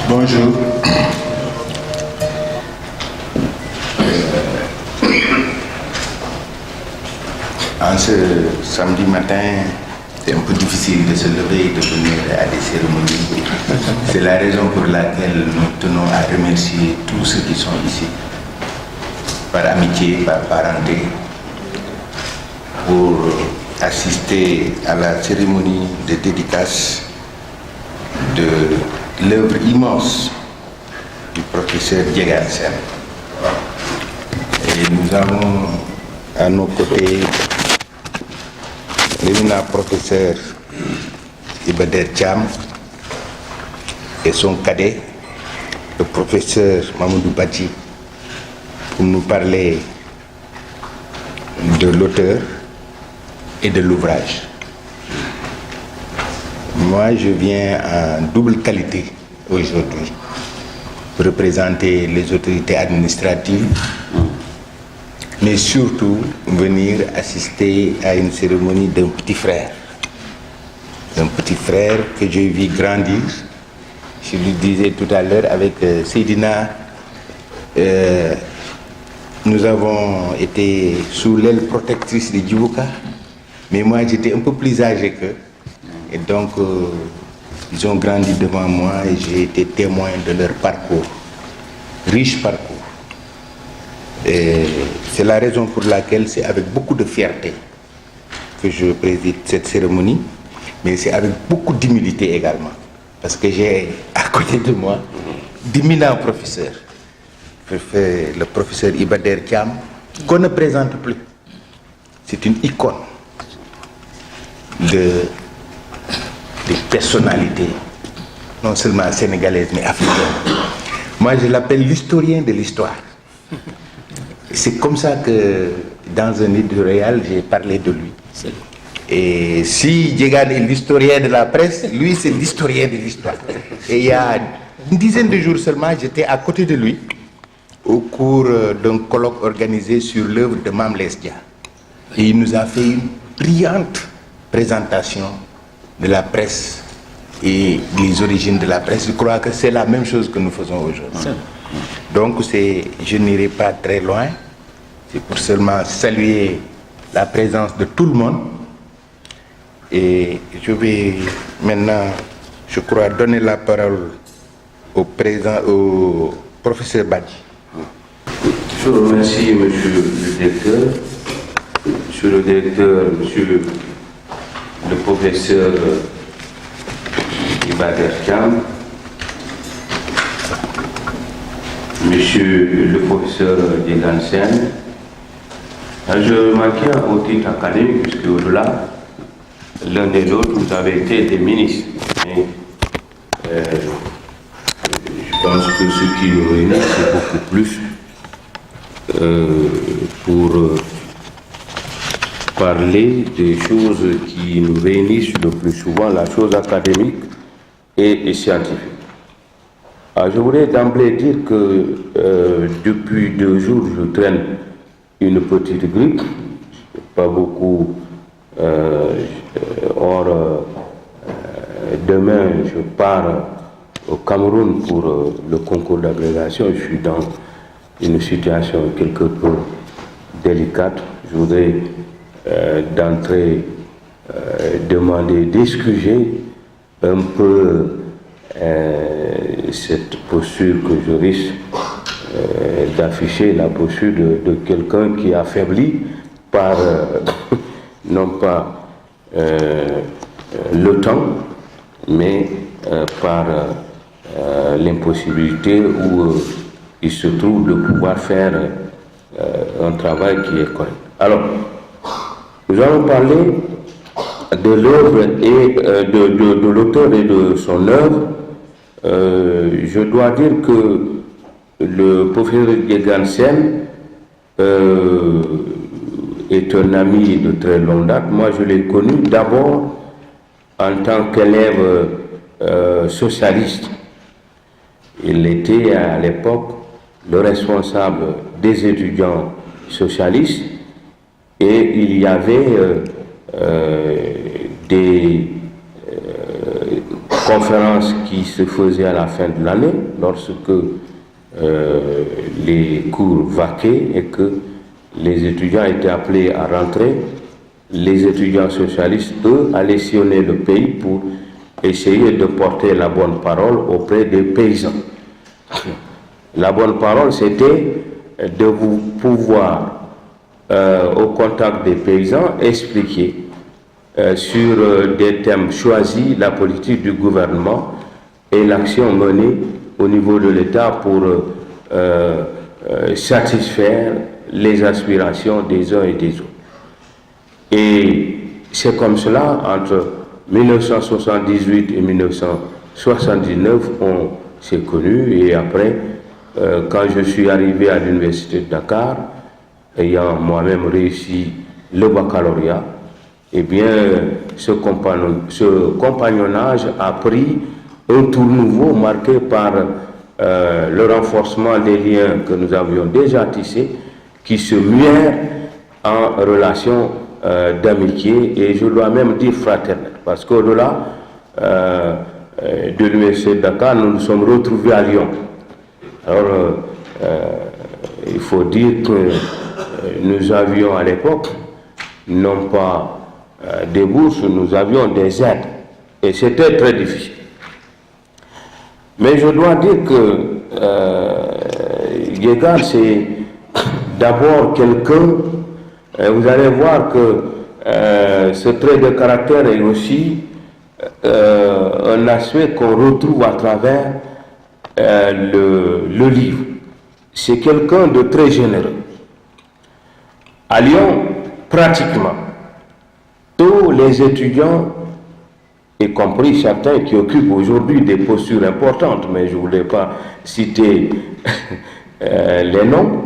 Bonjour. En ce samedi matin, c'est un peu difficile de se lever et de venir à des cérémonies. C'est la raison pour laquelle nous tenons à remercier tous ceux qui sont ici, par amitié, par parenté, pour assister à la cérémonie de dédicace de l'œuvre immense du professeur Diegan Sène. Et nous avons à nos côtés l'éminent professeur Iba Der Thiam et son cadet, le professeur Mamadou Badji, pour nous parler de l'auteur et de l'ouvrage. Moi, je viens en double qualité aujourd'hui pour représenter les autorités administratives, mais surtout venir assister à une cérémonie d'un petit frère. Un petit frère que j'ai vu grandir. Je lui disais tout à l'heure avec Seydina, nous avons été sous l'aile protectrice de Djibouka, mais moi j'étais un peu plus âgé qu'eux. Et donc, ils ont grandi devant moi et j'ai été témoin de leur parcours, riche parcours. Et c'est la raison pour laquelle c'est avec beaucoup de fierté que je préside cette cérémonie, mais c'est avec beaucoup d'humilité également, parce que j'ai à côté de moi d'éminents professeurs. Le professeur Iba Der Thiam, qu'on ne présente plus. C'est une icône des personnalités, non seulement sénégalaises, mais africaines. Moi, je l'appelle l'historien de l'histoire. C'est comme ça que, dans un éditorial, j'ai parlé de lui. Et si Diegan est l'historien de la presse, lui, c'est l'historien de l'histoire. Et il y a une dizaine de jours seulement, j'étais à côté de lui, au cours d'un colloque organisé sur l'œuvre de Mame Less Dia. Et il nous a fait une brillante présentation de la presse et des origines de la presse. Je crois que c'est la même chose que nous faisons aujourd'hui. Donc je n'irai pas très loin. C'est pour seulement saluer la présence de tout le monde. Et je vais maintenant, je crois, donner la parole au professeur Badji. Je vous remercie, monsieur le directeur. Monsieur le directeur, monsieur le professeur Iba Der Thiam, monsieur le professeur Diegan Sène. Je remarquais au titre académique, puisque au-delà, l'un et l'autre, vous avez été des ministres. Et, je pense que ce qui nous réunit, c'est beaucoup plus pour parler des choses qui nous réunissent le plus souvent, la chose académique et scientifique. Alors, je voudrais d'emblée dire que depuis 2 jours, je traîne une petite grippe, pas beaucoup. Or, demain, je pars au Cameroun pour le concours d'agrégation. Je suis dans une situation quelque peu délicate. Je voudrais d'entrée demander d'excuser un peu cette posture que je risque d'afficher, la posture de quelqu'un qui est affaibli par non pas le temps, mais par l'impossibilité où il se trouve de pouvoir faire un travail qui est correct. Alors, nous allons parler de l'œuvre et de l'auteur et de son œuvre. Je dois dire que le professeur Diegan Sène est un ami de très longue date. Moi, je l'ai connu d'abord en tant qu'élève socialiste. Il était à l'époque le responsable des étudiants socialistes et il y avait conférence qui se faisait à la fin de l'année, lorsque les cours vaquaient et que les étudiants étaient appelés à rentrer. Les étudiants socialistes, eux, allaient sillonner le pays pour essayer de porter la bonne parole auprès des paysans. La bonne parole, c'était de vous pouvoir, au contact des paysans, expliquer sur des thèmes choisis la politique du gouvernement et l'action menée au niveau de l'État pour satisfaire les aspirations des uns et des autres. Et c'est comme cela, entre 1978 et 1979, on s'est connus. Et après, quand je suis arrivé à l'université de Dakar, ayant moi-même réussi le baccalauréat, eh bien, ce compagnonnage a pris un tour nouveau marqué par le renforcement des liens que nous avions déjà tissés, qui se muèrent en relation d'amitié et je dois même dire fraternelle, parce qu'au-delà de l'université de Dakar, nous nous sommes retrouvés à Lyon. Alors, il faut dire que nous avions à l'époque, non pas des bourses, nous avions des aides, et c'était très difficile. Mais je dois dire que Guégan, c'est d'abord quelqu'un, vous allez voir que ce trait de caractère est aussi un aspect qu'on retrouve à travers le livre. C'est quelqu'un de très généreux. À Lyon, pratiquement, tous les étudiants, y compris certains qui occupent aujourd'hui des postures importantes, mais je ne voulais pas citer les noms,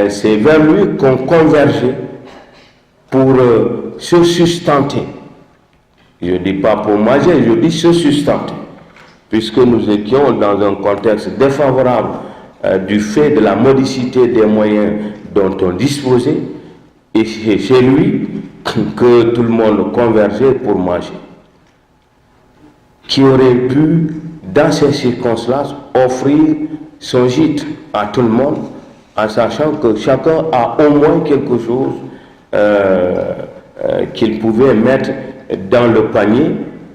c'est vers lui qu'on convergeait pour se sustenter. Je ne dis pas pour manger, je dis se sustenter, puisque nous étions dans un contexte défavorable du fait de la modicité des moyens dont on disposait, et c'est chez lui que tout le monde convergeait pour manger. Qui aurait pu, dans ces circonstances, offrir son gîte à tout le monde, en sachant que chacun a au moins quelque chose qu'il pouvait mettre dans le panier,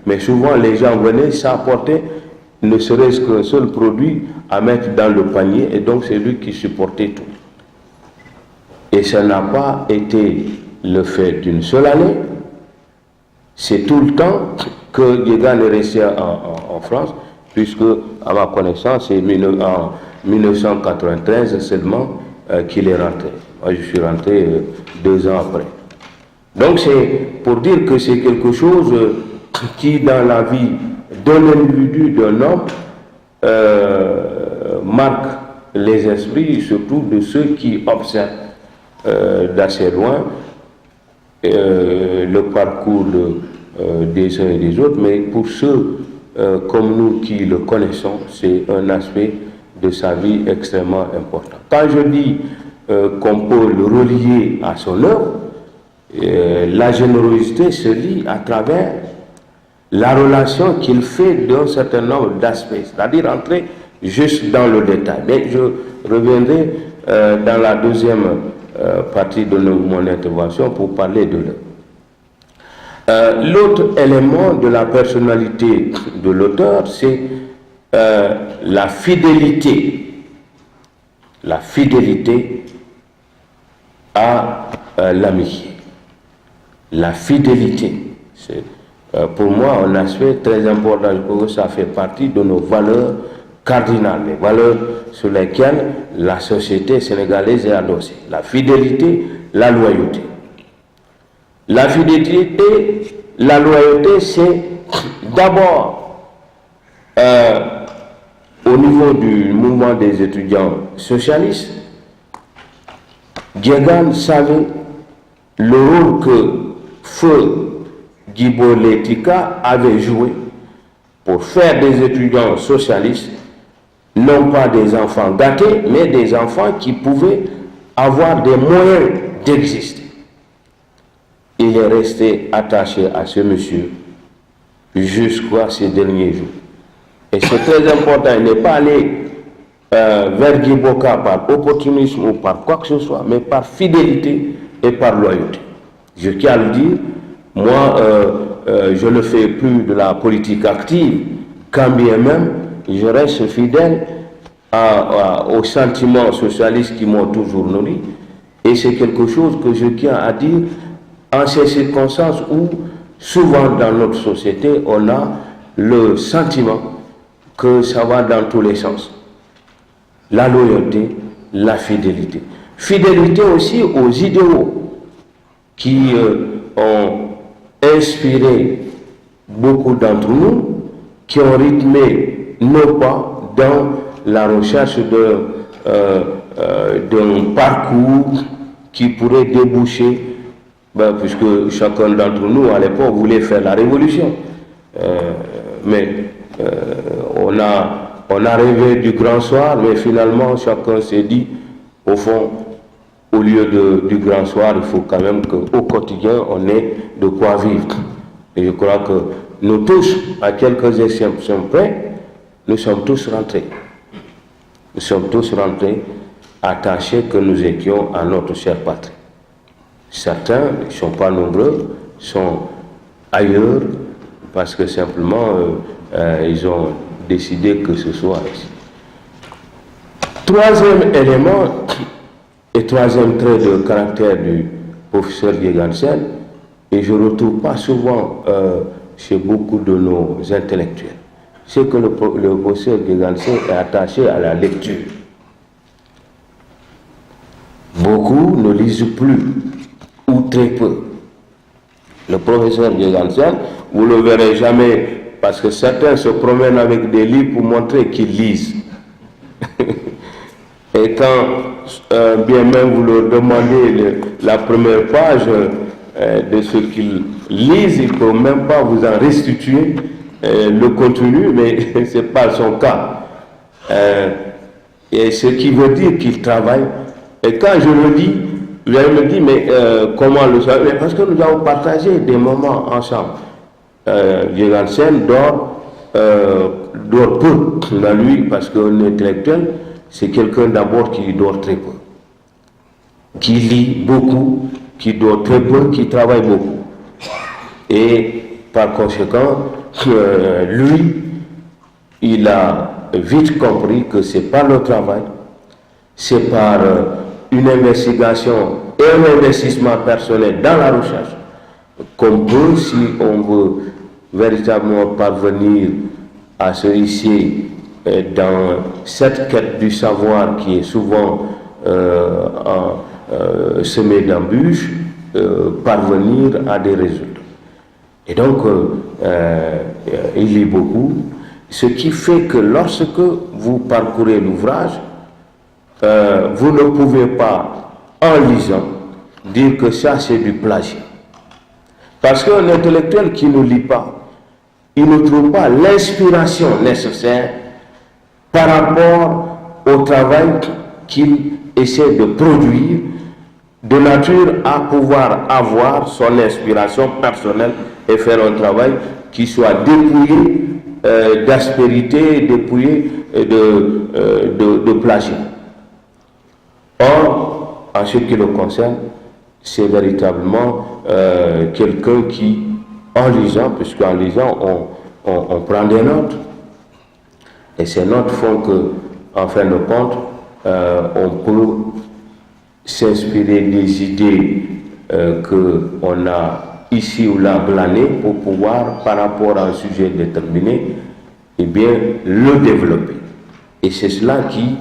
mais souvent les gens venaient s'apporter ne serait-ce qu'un seul produit à mettre dans le panier, et donc c'est lui qui supportait tout. Et ça n'a pas été le fait d'une seule année, c'est tout le temps que Guégan est resté en France, puisque, à ma connaissance, c'est en 1993 seulement qu'il est rentré. Moi, je suis rentré 2 ans après. Donc, c'est pour dire que c'est quelque chose qui, dans la vie d'un individu, d'un homme, marque les esprits, surtout de ceux qui observent d'assez loin le parcours des uns et des autres, mais pour ceux comme nous qui le connaissons, c'est un aspect de sa vie extrêmement important. Quand je dis qu'on peut le relier à son œuvre, la générosité se lie à travers la relation qu'il fait d'un certain nombre d'aspects, c'est-à-dire entrer juste dans le détail. Mais je reviendrai dans la deuxième partie de mon intervention pour parler de l'œuvre. L'autre élément de la personnalité de l'auteur, c'est la fidélité. La fidélité à l'amitié. La fidélité, c'est pour moi un aspect très important, parce que ça fait partie de nos valeurs cardinales, les valeurs sur lesquelles la société sénégalaise est adossée. La fidélité, la loyauté. La fidélité, la loyauté, c'est d'abord au niveau du mouvement des étudiants socialistes. Guégan savait le rôle que Feu Guibo Letika avait joué pour faire des étudiants socialistes non pas des enfants gâtés, mais des enfants qui pouvaient avoir des moyens d'exister. Il est resté attaché à ce monsieur jusqu'à ces derniers jours. Et c'est très important, il n'est pas allé vers Guy Boka par opportunisme ou par quoi que ce soit, mais par fidélité et par loyauté. Je tiens à le dire, moi, je ne fais plus de la politique active, quand bien même je reste fidèle aux sentiments socialistes qui m'ont toujours nourri. Et c'est quelque chose que je tiens à dire en ces circonstances où, souvent dans notre société, on a le sentiment que ça va dans tous les sens. La loyauté, la fidélité. Fidélité aussi aux idéaux qui ont inspiré beaucoup d'entre nous, qui ont rythmé nos pas dans la recherche d'un parcours qui pourrait déboucher, puisque chacun d'entre nous à l'époque voulait faire la révolution. On a rêvé du grand soir, mais finalement chacun s'est dit, au fond, au lieu du grand soir, il faut quand même qu'au quotidien, on ait de quoi vivre. Et je crois que nous tous, à quelques exceptions près, nous sommes tous rentrés. Nous sommes tous rentrés attachés que nous étions à notre chère patrie. Certains ne sont pas nombreux, sont ailleurs, parce que simplement, ils ont décidé que ce soit ici. Troisième élément et troisième trait de caractère du professeur Guégansen, et je ne retrouve pas souvent chez beaucoup de nos intellectuels, c'est que le professeur Guégansen est attaché à la lecture. Beaucoup ne lisent plus, ou très peu. Le professeur Guégansen, vous ne le verrez jamais, parce que certains se promènent avec des livres pour montrer qu'ils lisent. Et quand bien même vous leur demandez la première page de ce qu'ils lisent, il ne peut même pas vous en restituer le contenu, mais ce n'est pas son cas. Et ce qui veut dire qu'il travaille. Et quand je le dis, vous allez me dire, mais comment le savoir? Parce que nous avons partagé des moments ensemble. Guégansen dort peu la nuit, parce qu'un intellectuel, c'est quelqu'un d'abord qui dort très peu, qui lit beaucoup, qui dort très peu, qui travaille beaucoup. Et par conséquent, lui, il a vite compris que ce n'est pas le travail, c'est par une investigation et un investissement personnel dans la recherche qu'on peut, si on veut véritablement parvenir à se hisser dans cette quête du savoir qui est souvent semée d'embûches, parvenir à des résultats. Et donc, il lit beaucoup, ce qui fait que lorsque vous parcourez l'ouvrage, vous ne pouvez pas, en lisant, dire que ça c'est du plagiat. Parce qu'un intellectuel qui ne lit pas, il ne trouve pas l'inspiration nécessaire par rapport au travail qu'il essaie de produire, de nature à pouvoir avoir son inspiration personnelle et faire un travail qui soit dépouillé d'aspérité, dépouillé de plagiat. Or, en ce qui le concerne, c'est véritablement quelqu'un qui, en lisant, puisqu'en lisant, on prend des notes, et ces notes font que, en fin de compte, on peut s'inspirer des idées qu'on a ici ou là glanées pour pouvoir, par rapport à un sujet déterminé, eh bien, le développer. Et c'est cela qui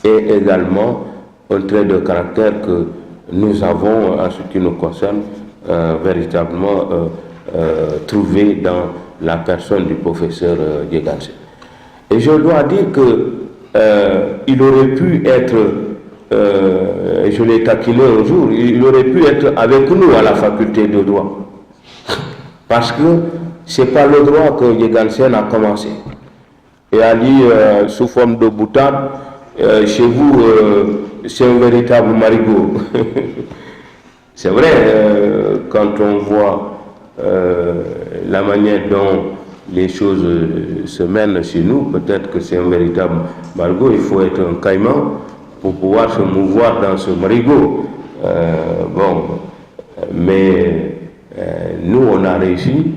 est également un trait de caractère que nous avons, en ce qui nous concerne, véritablement trouvé dans la personne du professeur Guégansen. Et je dois dire qu'il aurait pu être, je l'ai taquiné un jour, il aurait pu être avec nous à la faculté de droit. Parce que ce n'est pas le droit que Guégansen a commencé. Et a dit, sous forme de boutade, chez vous, c'est un véritable marigot. C'est vrai, quand on voit la manière dont les choses se mènent chez nous. Peut-être que c'est un véritable marigot. Il faut être un caïman pour pouvoir se mouvoir dans ce marigot. Mais nous, on a réussi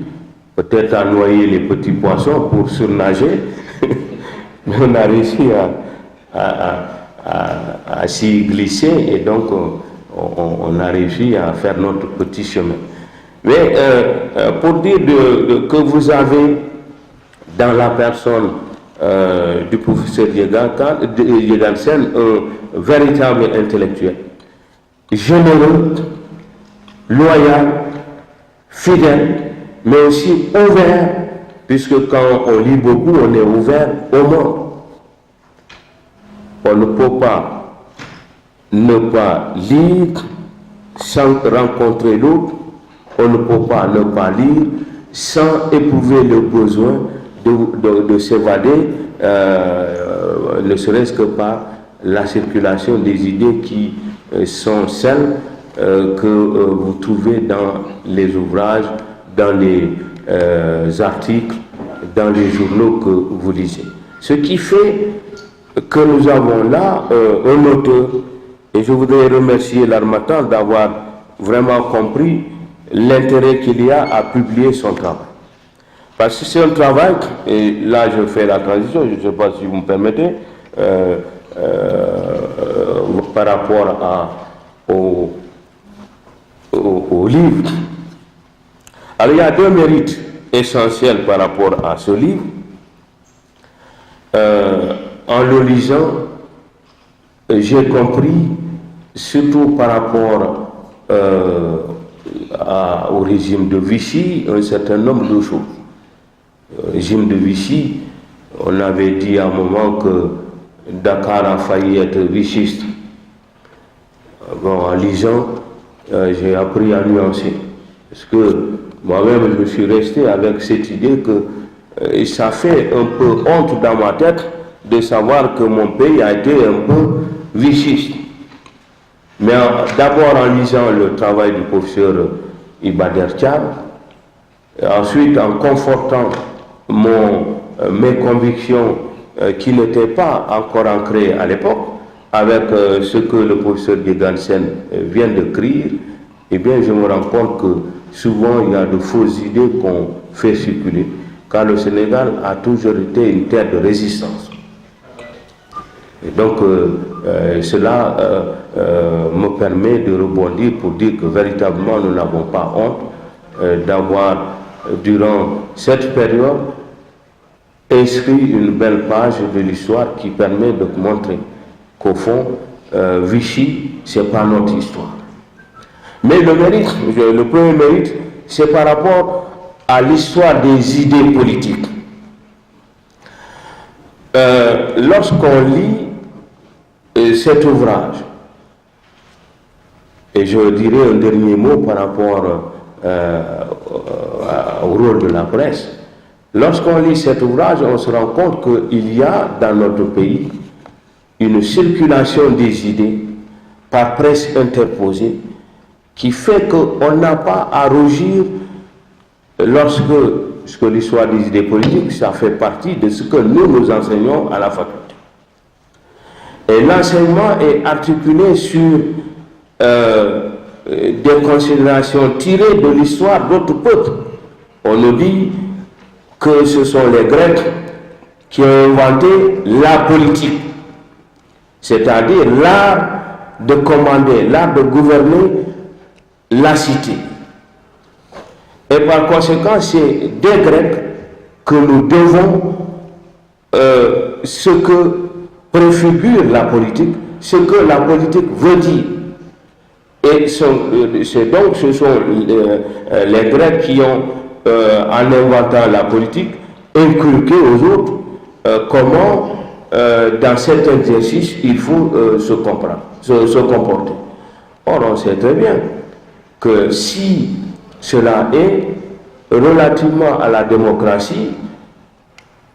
peut-être à noyer les petits poissons pour surnager, mais on a réussi à s'y glisser et donc on a réussi à faire notre petit chemin. Mais pour dire que vous avez dans la personne du professeur Djegan-Sen un véritable intellectuel, généreux, loyal, fidèle, mais aussi ouvert, puisque quand on lit beaucoup, on est ouvert au monde. On ne peut pas ne pas lire sans rencontrer l'autre, on ne peut pas ne pas lire sans éprouver le besoin de s'évader, ne serait-ce que par la circulation des idées qui sont celles que vous trouvez dans les ouvrages, dans les articles, dans les journaux que vous lisez. Ce qui fait que nous avons là un auteur, et je voudrais remercier l'Harmattan d'avoir vraiment compris l'intérêt qu'il y a à publier son travail. Parce que c'est un travail, et là je fais la transition, je ne sais pas si vous me permettez, par rapport au livre. Alors il y a deux mérites essentiels par rapport à ce livre. En le lisant, j'ai compris, surtout par rapport au régime de Vichy, un certain nombre de choses. Le régime de Vichy, on avait dit à un moment que Dakar a failli être vichiste. Bon, en lisant, j'ai appris à nuancer. Parce que moi-même, je suis resté avec cette idée que ça fait un peu honte dans ma tête de savoir que mon pays a été un peu vichiste. Mais d'abord en lisant le travail du professeur Ibader Thiam, ensuite en confortant mes convictions qui n'étaient pas encore ancrées à l'époque, avec ce que le professeur Djegan-Sen vient d'écrire, eh bien je me rends compte que souvent il y a de fausses idées qu'on fait circuler, car le Sénégal a toujours été une terre de résistance. Et donc cela me permet de rebondir pour dire que véritablement nous n'avons pas honte d'avoir durant cette période inscrit une belle page de l'histoire qui permet de montrer qu'au fond Vichy c'est pas notre histoire. Mais le mérite, le premier mérite, c'est par rapport à l'histoire des idées politiques. Lorsqu'on lit cet ouvrage, et je dirais un dernier mot par rapport au rôle de la presse, lorsqu'on lit cet ouvrage, on se rend compte qu'il y a dans notre pays une circulation des idées par presse interposée qui fait qu'on n'a pas à rougir lorsque l'histoire des idées politiques, ça fait partie de ce que nous enseignons à la faculté. Et l'enseignement est articulé sur des considérations tirées de l'histoire d'autres peuples. On nous dit que ce sont les Grecs qui ont inventé la politique, c'est-à-dire l'art de commander, l'art de gouverner la cité. Et par conséquent, c'est des Grecs que nous devons ce que préfigure la politique, ce que la politique veut dire. Et donc ce sont les Grecs qui ont, en inventant la politique, inculqué aux autres comment, dans cet exercice, il faut se comporter. Or, on sait très bien que si cela est relativement à la démocratie,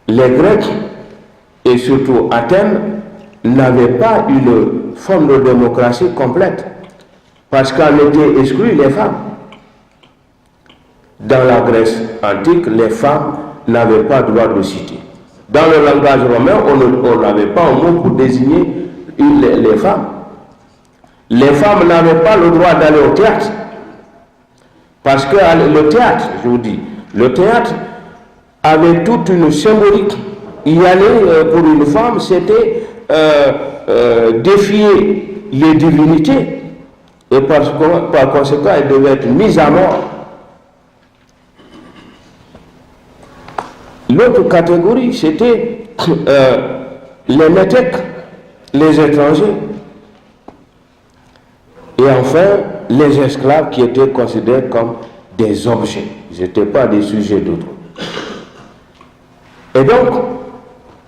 les Grecs, et surtout Athènes, n'avaient pas une forme de démocratie complète, parce qu'en étaient exclues les femmes. Dans la Grèce antique, les femmes n'avaient pas droit de citer. Dans le langage romain, on n'avait pas un mot pour désigner les femmes. Les femmes n'avaient pas le droit d'aller au théâtre. Parce que le théâtre, je vous dis, le théâtre avait toute une symbolique. Y aller pour une femme, c'était défier les divinités. Et par conséquent, elle devait être mise à mort. L'autre catégorie, c'était les métèques, les étrangers. Et enfin, les esclaves qui étaient considérés comme des objets. Ils n'étaient pas des sujets d'autrui. Et donc,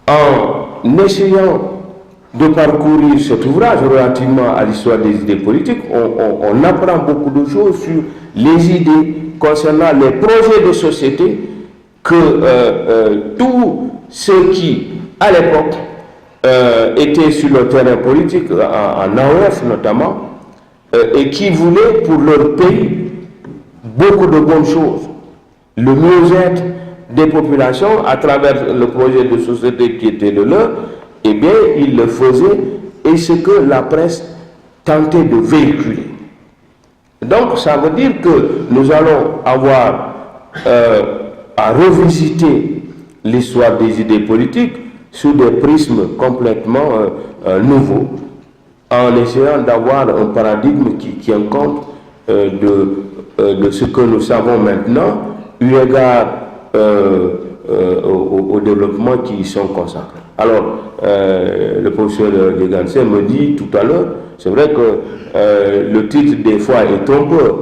en essayant de parcourir cet ouvrage relativement à l'histoire des idées politiques, on apprend beaucoup de choses sur les idées concernant les projets de société que tous ceux qui, à l'époque, étaient sur le terrain politique, en AOF notamment, et qui voulaient pour leur pays beaucoup de bonnes choses. Le mieux-être des populations à travers le projet de société qui était le leur, eh bien, ils le faisaient et ce que la presse tentait de véhiculer. Donc, ça veut dire que nous allons avoir à revisiter l'histoire des idées politiques sous des prismes complètement nouveaux, en essayant d'avoir un paradigme qui tient compte de ce que nous savons maintenant, eu égard au développement qui y sont consacrés. Alors, le professeur Guégansen me dit tout à l'heure, c'est vrai que le titre des fois est trompeur.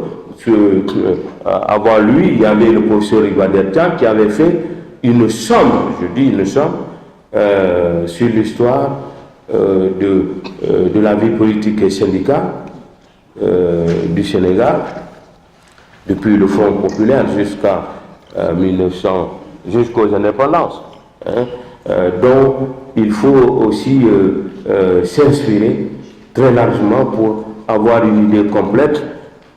Avant lui, il y avait le professeur Ibadertian qui avait fait une somme, je dis une somme, sur l'histoire de la vie politique et syndicale du Sénégal, depuis le Front populaire jusqu'à jusqu'aux indépendances, dont il faut aussi s'inspirer très largement pour avoir une idée complète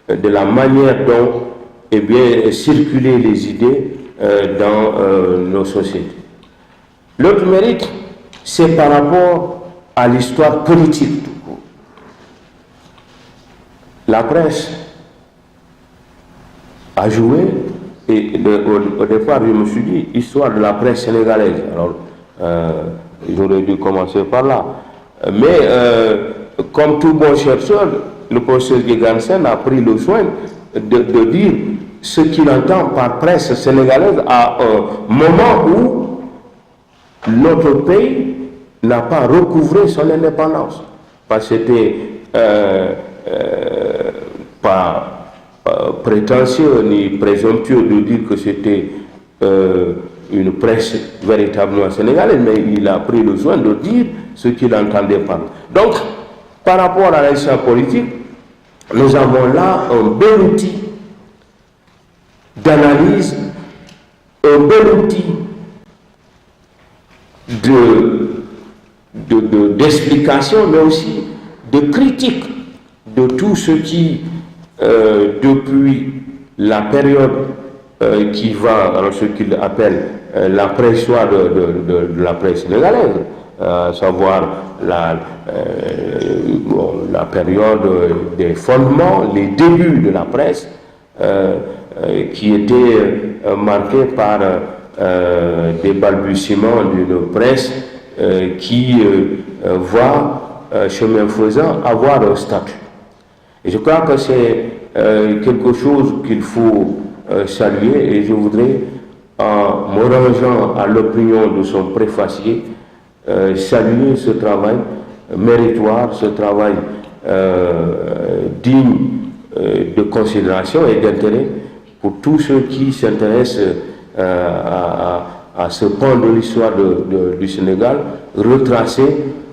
de la manière dont circulaient les idées dans nos sociétés. L'autre mérite, c'est par rapport à l'histoire politique tout court. La presse a joué, et au départ je me suis dit, histoire de la presse sénégalaise. Alors, j'aurais dû commencer par là. Mais, comme tout bon chercheur, le professeur Guégansen a pris le soin de dire ce qu'il entend par presse sénégalaise à un moment où notre pays n'a pas recouvré son indépendance. Parce que c'était pas prétentieux ni présomptueux de dire que c'était une presse véritablement sénégalaise, mais il a pris le soin de dire ce qu'il entendait par là. Donc, par rapport à l'histoire politique, nous avons là un bel outil d'analyse, un bel outil d'explication, mais aussi de critique de tout ce qui, depuis la période qui va, alors ce qu'il appelle l'après-histoire de la presse sénégalaise, à savoir la période des fondements, les débuts de la presse, qui étaient marqués par des balbutiements d'une presse qui va, chemin faisant, avoir un statut. Et je crois que c'est quelque chose qu'il faut saluer, et je voudrais, en me rangeant à l'opinion de son préfacier, saluer ce travail méritoire, ce travail digne de considération et d'intérêt pour tous ceux qui s'intéressent à ce pan de l'histoire du Sénégal, retracé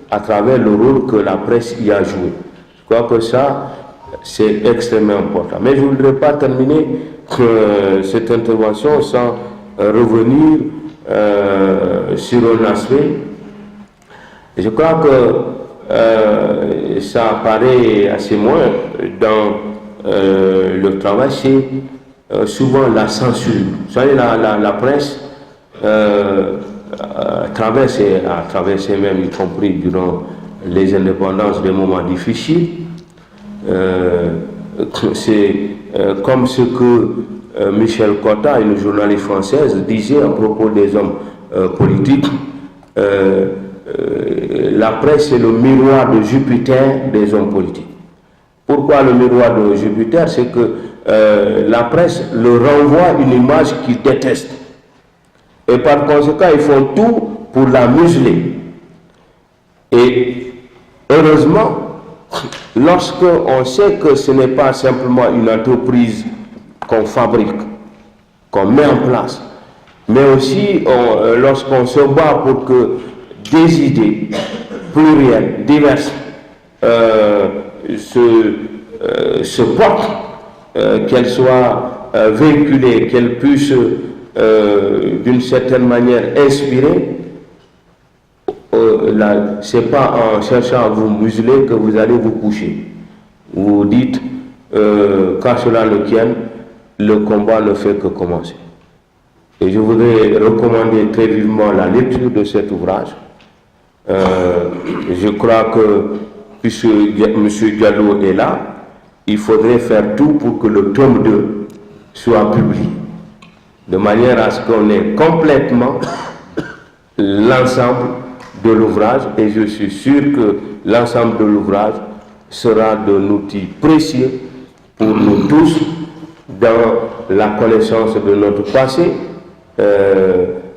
à travers le rôle que la presse y a joué. Je crois que ça, c'est extrêmement important. Mais je ne voudrais pas terminer cette intervention sans revenir sur un aspect. Je crois que ça apparaît assez moins dans le travail, c'est souvent la censure. Vous savez, la presse a traversé même, y compris durant les indépendances, des moments difficiles. C'est comme ce que Michel Cotta, une journaliste française, disait à propos des hommes politiques. La presse est le miroir de Jupiter des hommes politiques. Pourquoi le miroir de Jupiter? C'est que la presse leur renvoie une image qu'ils détestent. Et par conséquent, ils font tout pour la museler. Et heureusement, lorsqu'on sait que ce n'est pas simplement une entreprise qu'on fabrique, qu'on met en place, mais aussi lorsqu'on se bat pour que des idées plurielles, diverses, se portent, qu'elles soient véhiculées, qu'elles puissent d'une certaine manière inspirer, ce n'est pas en cherchant à vous museler que vous allez vous coucher. Vous dites, quand cela ne tienne, le combat ne fait que commencer. Et je voudrais recommander très vivement la lecture de cet ouvrage. Je crois que, puisque M. Diallo est là, il faudrait faire tout pour que le tome 2 soit publié, de manière à ce qu'on ait complètement l'ensemble de l'ouvrage, et je suis sûr que l'ensemble de l'ouvrage sera d'un outil précieux pour nous tous dans la connaissance de notre passé,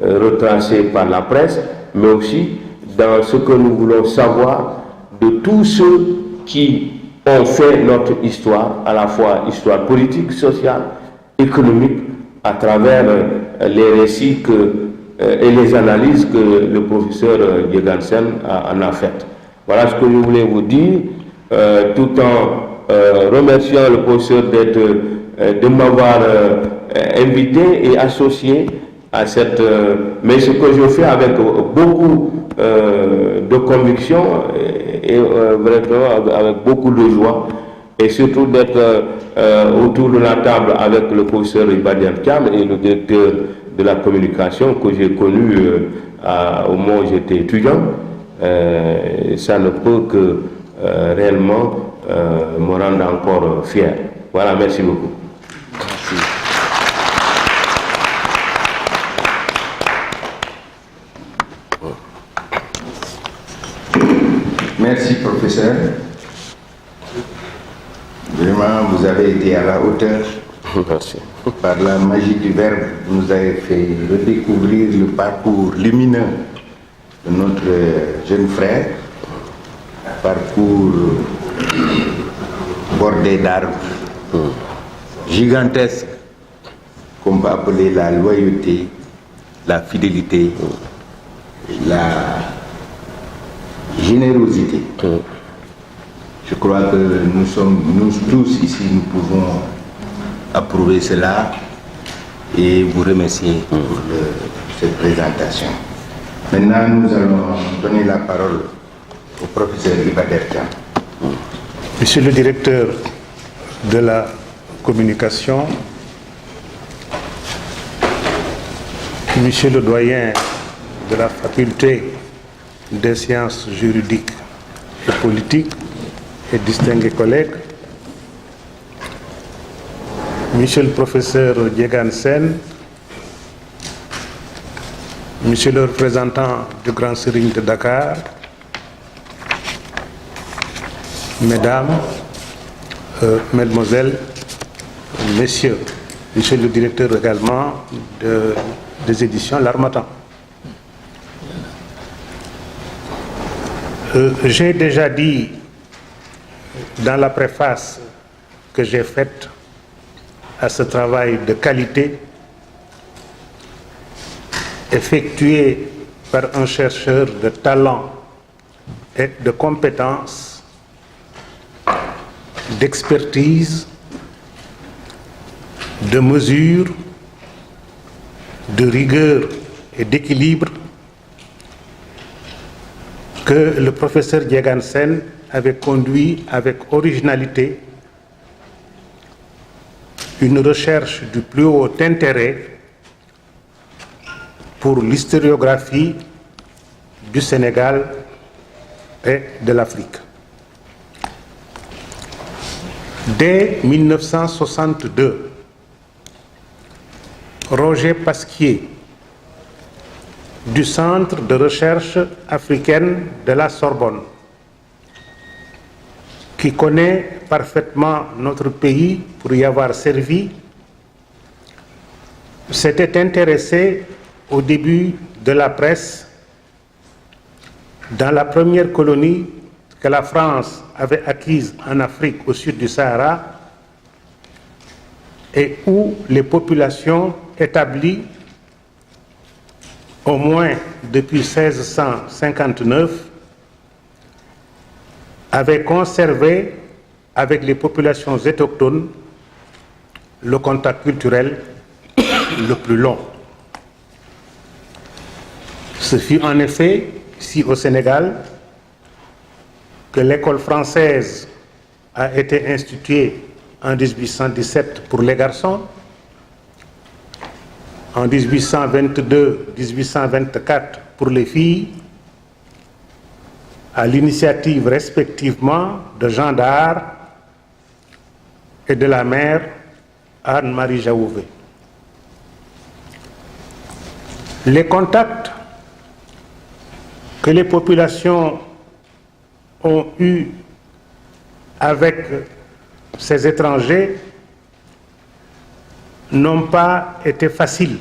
retracé par la presse, mais aussi dans ce que nous voulons savoir de tous ceux qui ont fait notre histoire, à la fois histoire politique, sociale, économique, à travers les récits et les analyses que le professeur Djegansen en a faites. Voilà ce que je voulais vous dire, tout en remerciant le professeur de m'avoir invité et associé à cette... mais ce que je fais avec beaucoup de conviction et vraiment avec beaucoup de joie, et surtout d'être autour de la table avec le professeur Ibadan Thiam et le directeur de la communication que j'ai connu au moment où j'étais étudiant. Ça ne peut que réellement me rendre encore fier. Voilà, merci beaucoup. Merci. Merci, professeur. Vraiment, vous avez été à la hauteur. Merci. Par la magie du verbe, vous nous avez fait redécouvrir le parcours lumineux de notre jeune frère, parcours bordé d'arbres gigantesques qu'on peut appeler la loyauté, la fidélité, la générosité. Je crois que nous tous ici, nous pouvons approuver cela et vous remercier pour cette présentation. Maintenant, nous allons donner la parole au professeur Ibadan Thiam. Monsieur le directeur de la communication, Monsieur le doyen de la faculté des sciences juridiques et politiques et distingués collègues, Monsieur le professeur Djegansen, Monsieur le représentant du Grand Serigne de Dakar, Mesdames, Mesdemoiselles, Messieurs, Monsieur le directeur également des éditions L'Harmattan. J'ai déjà dit dans la préface que j'ai faite à ce travail de qualité effectué par un chercheur de talent et de compétences, d'expertise, de mesure, de rigueur et d'équilibre que le professeur Djegansen avait conduit avec originalité une recherche du plus haut intérêt pour l'historiographie du Sénégal et de l'Afrique. Dès 1962, Roger Pasquier, du Centre de recherche africaine de la Sorbonne, qui connaît parfaitement notre pays pour y avoir servi, s'était intéressé au début de la presse dans la première colonie que la France avait acquise en Afrique au sud du Sahara et où les populations établies au moins depuis 1659 avaient conservé avec les populations autochtones le contact culturel le plus long. Ce fut en effet ici au Sénégal que l'école française a été instituée en 1817 pour les garçons, en 1822-1824 pour les filles, à l'initiative respectivement de Jean d'Arc et de la mère Anne-Marie Jaouvet. Les contacts que les populations ont eus avec ces étrangers n'ont pas été faciles,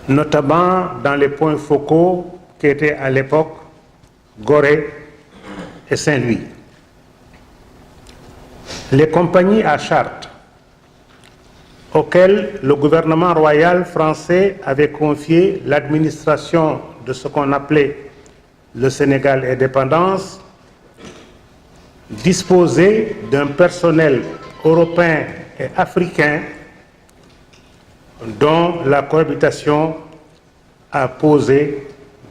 notamment dans les points focaux qui étaient à l'époque Gorée et Saint-Louis. Les compagnies à charte auxquelles le gouvernement royal français avait confié l'administration de ce qu'on appelait le Sénégal indépendance, disposaient d'un personnel européen et africain dont la cohabitation a posé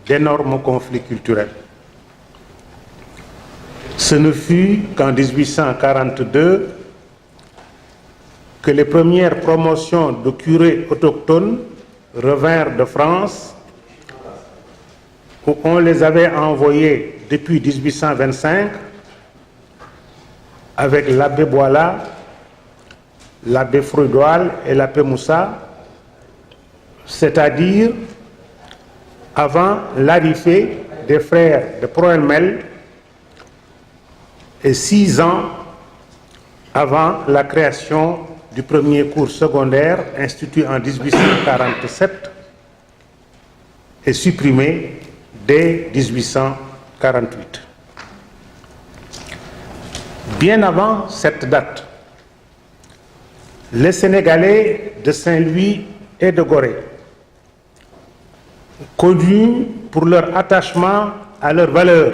d'énormes conflits culturels. Ce ne fut qu'en 1842 que les premières promotions de curés autochtones revinrent de France, où on les avait envoyés depuis 1825 avec l'abbé Boila, l'abbé Freudoal et l'abbé Moussa, c'est-à-dire avant l'arrivée des frères de Proemel et 6 ans avant la création du premier cours secondaire institué en 1847 et supprimé dès 1848. Bien avant cette date, les Sénégalais de Saint-Louis et de Gorée, connus pour leur attachement à leurs valeurs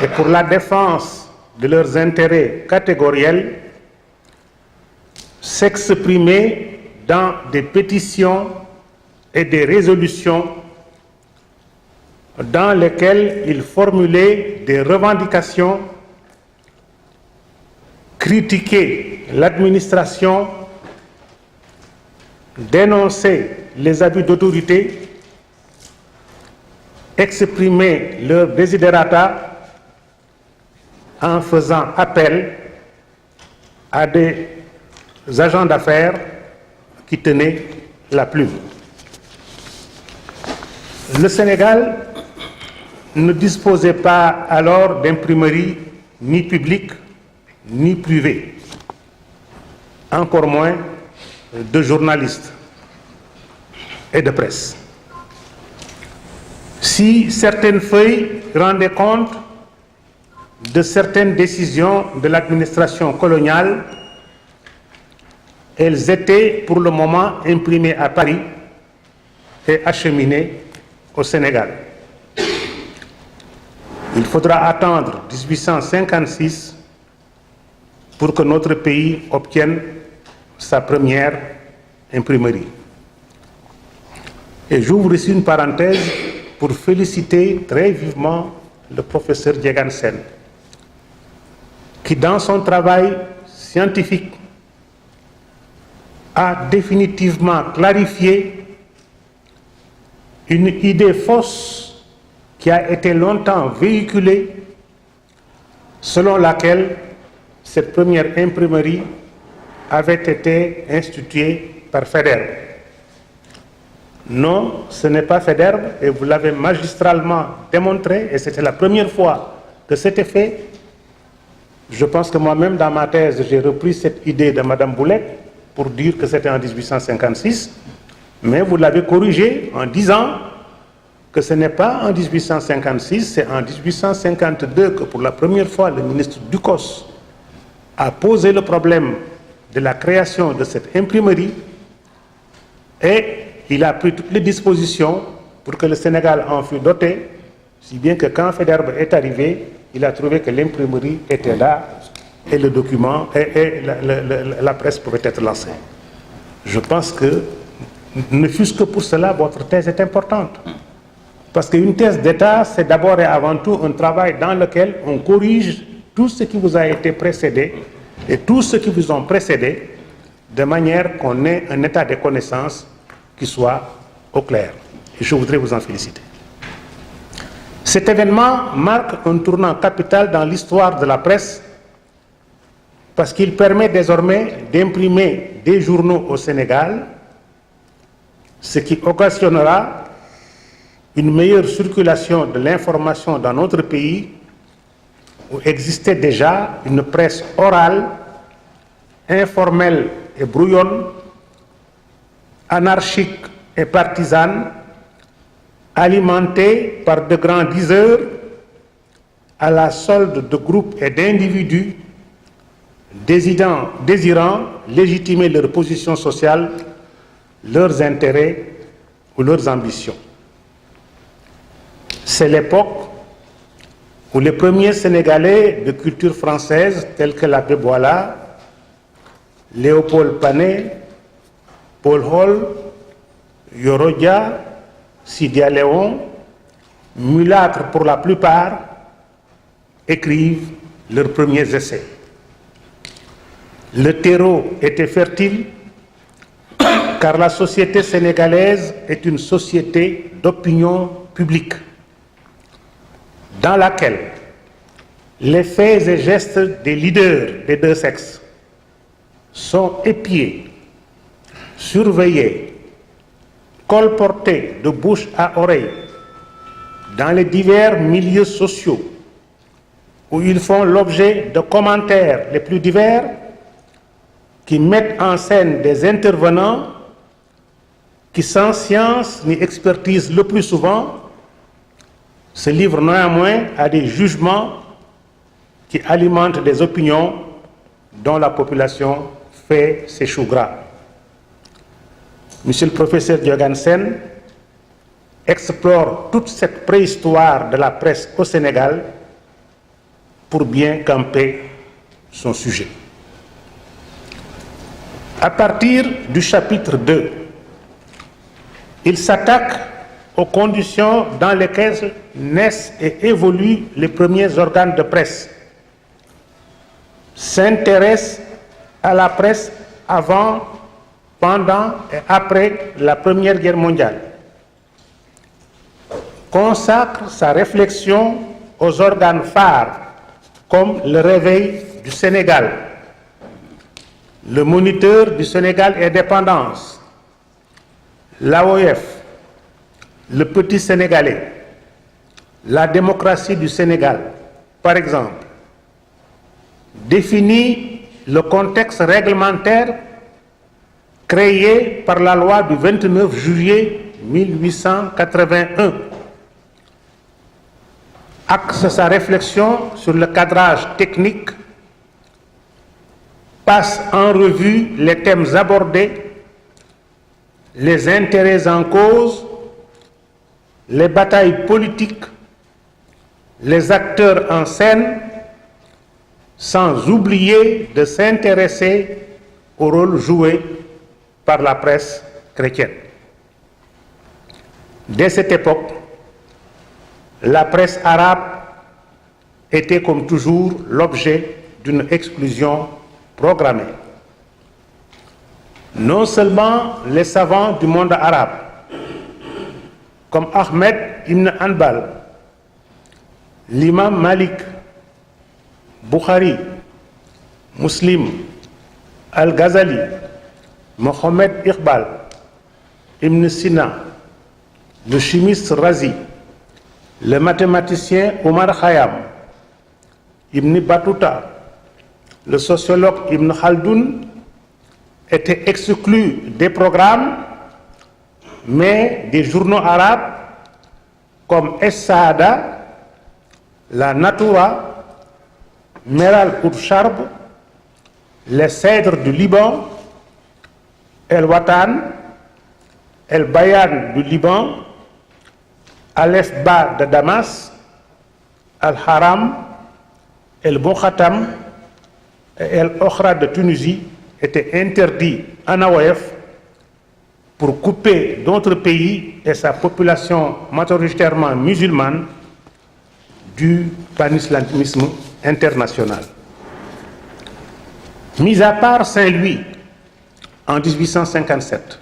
et pour la défense de leurs intérêts catégoriels, s'exprimaient dans des pétitions et des résolutions dans lesquelles ils formulaient des revendications, critiquaient l'administration, dénonçaient les abus d'autorité, exprimaient leurs desiderata en faisant appel à des agents d'affaires qui tenaient la plume. Le Sénégal ne disposait pas alors d'imprimerie ni publique ni privée, encore moins de journalistes et de presse. Si certaines feuilles rendaient compte de certaines décisions de l'administration coloniale, elles étaient pour le moment imprimées à Paris et acheminées au Sénégal. Il faudra attendre 1856 pour que notre pays obtienne sa première imprimerie. Et j'ouvre ici une parenthèse pour féliciter très vivement le professeur Diegan Sen, qui dans son travail scientifique a définitivement clarifié une idée fausse qui a été longtemps véhiculée, selon laquelle cette première imprimerie avait été instituée par Faidherbe. Non, ce n'est pas Faidherbe, et vous l'avez magistralement démontré, et c'était la première fois que c'était fait. Je pense que moi-même, dans ma thèse, j'ai repris cette idée de Mme Boulek pour dire que c'était en 1856, mais vous l'avez corrigé en disant que ce n'est pas en 1856, c'est en 1852 que pour la première fois le ministre Ducos a posé le problème de la création de cette imprimerie et il a pris toutes les dispositions pour que le Sénégal en fût doté, si bien que quand Faidherbe est arrivé, il a trouvé que l'imprimerie était là et le document et la presse pouvait être lancée. Je pense que, ne fût-ce que pour cela, votre thèse est importante. Parce qu'une thèse d'État, c'est d'abord et avant tout un travail dans lequel on corrige tout ce qui vous a été précédé et tout ce qui vous ont précédé, de manière qu'on ait un état de connaissance qui soit au clair. Et je voudrais vous en féliciter. Cet événement marque un tournant capital dans l'histoire de la presse parce qu'il permet désormais d'imprimer des journaux au Sénégal, ce qui occasionnera une meilleure circulation de l'information dans notre pays où existait déjà une presse orale, informelle et brouillonne, anarchique et partisane, alimentée par de grands diseurs à la solde de groupes et d'individus désirant légitimer leur position sociale, leurs intérêts ou leurs ambitions. C'est l'époque où les premiers Sénégalais de culture française, tels que l'abbé Boilat, Léopold Panet, Paul Hall, Yorodia, Sidia Léon, mulâtres pour la plupart, écrivent leurs premiers essais. Le terreau était fertile car la société sénégalaise est une société d'opinion publique dans laquelle les faits et gestes des leaders des deux sexes sont épiés, surveillés, colportés de bouche à oreille dans les divers milieux sociaux où ils font l'objet de commentaires les plus divers qui mettent en scène des intervenants qui, sans science ni expertise le plus souvent, se livrent néanmoins à des jugements qui alimentent des opinions dont la population fait ses choux gras. Monsieur le professeur Diogansen explore toute cette préhistoire de la presse au Sénégal pour bien camper son sujet. À partir du chapitre 2, il s'attaque aux conditions dans lesquelles naissent et évoluent les premiers organes de presse, s'intéresse à la presse avant, pendant et après la Première Guerre mondiale, consacre sa réflexion aux organes phares comme le Réveil du Sénégal, le Moniteur du Sénégal Indépendance, l'AOF, le Petit Sénégalais, la démocratie du Sénégal, par exemple, définit le contexte réglementaire créé par la loi du 29 juillet 1881, axe sa réflexion sur le cadrage technique, passe en revue les thèmes abordés, les intérêts en cause, les batailles politiques, les acteurs en scène, sans oublier de s'intéresser au rôle joué par la presse chrétienne. Dès cette époque, la presse arabe était comme toujours l'objet d'une exclusion programmée. non seulement les savants du monde arabe, comme Ahmed ibn Hanbal, l'imam Malik, Bukhari, Muslim, Al-Ghazali, Mohamed Iqbal, Ibn Sina, le chimiste Razi, le mathématicien Omar Khayyam, Ibn Battuta, le sociologue Ibn Khaldoun étaient exclus des programmes, mais des journaux arabes comme Es-Saada, La Natura, Meral Oud-Charb, Les Cèdres du Liban, El-Watan, El-Bayan du Liban, Aleph-Ba de Damas, Al-Haram, El-Bokhatam et El-Okhra de Tunisie étaient interdits en AOF pour couper d'autres pays et sa population majoritairement musulmane du panislamisme international. Mis à part Saint-Louis en 1857,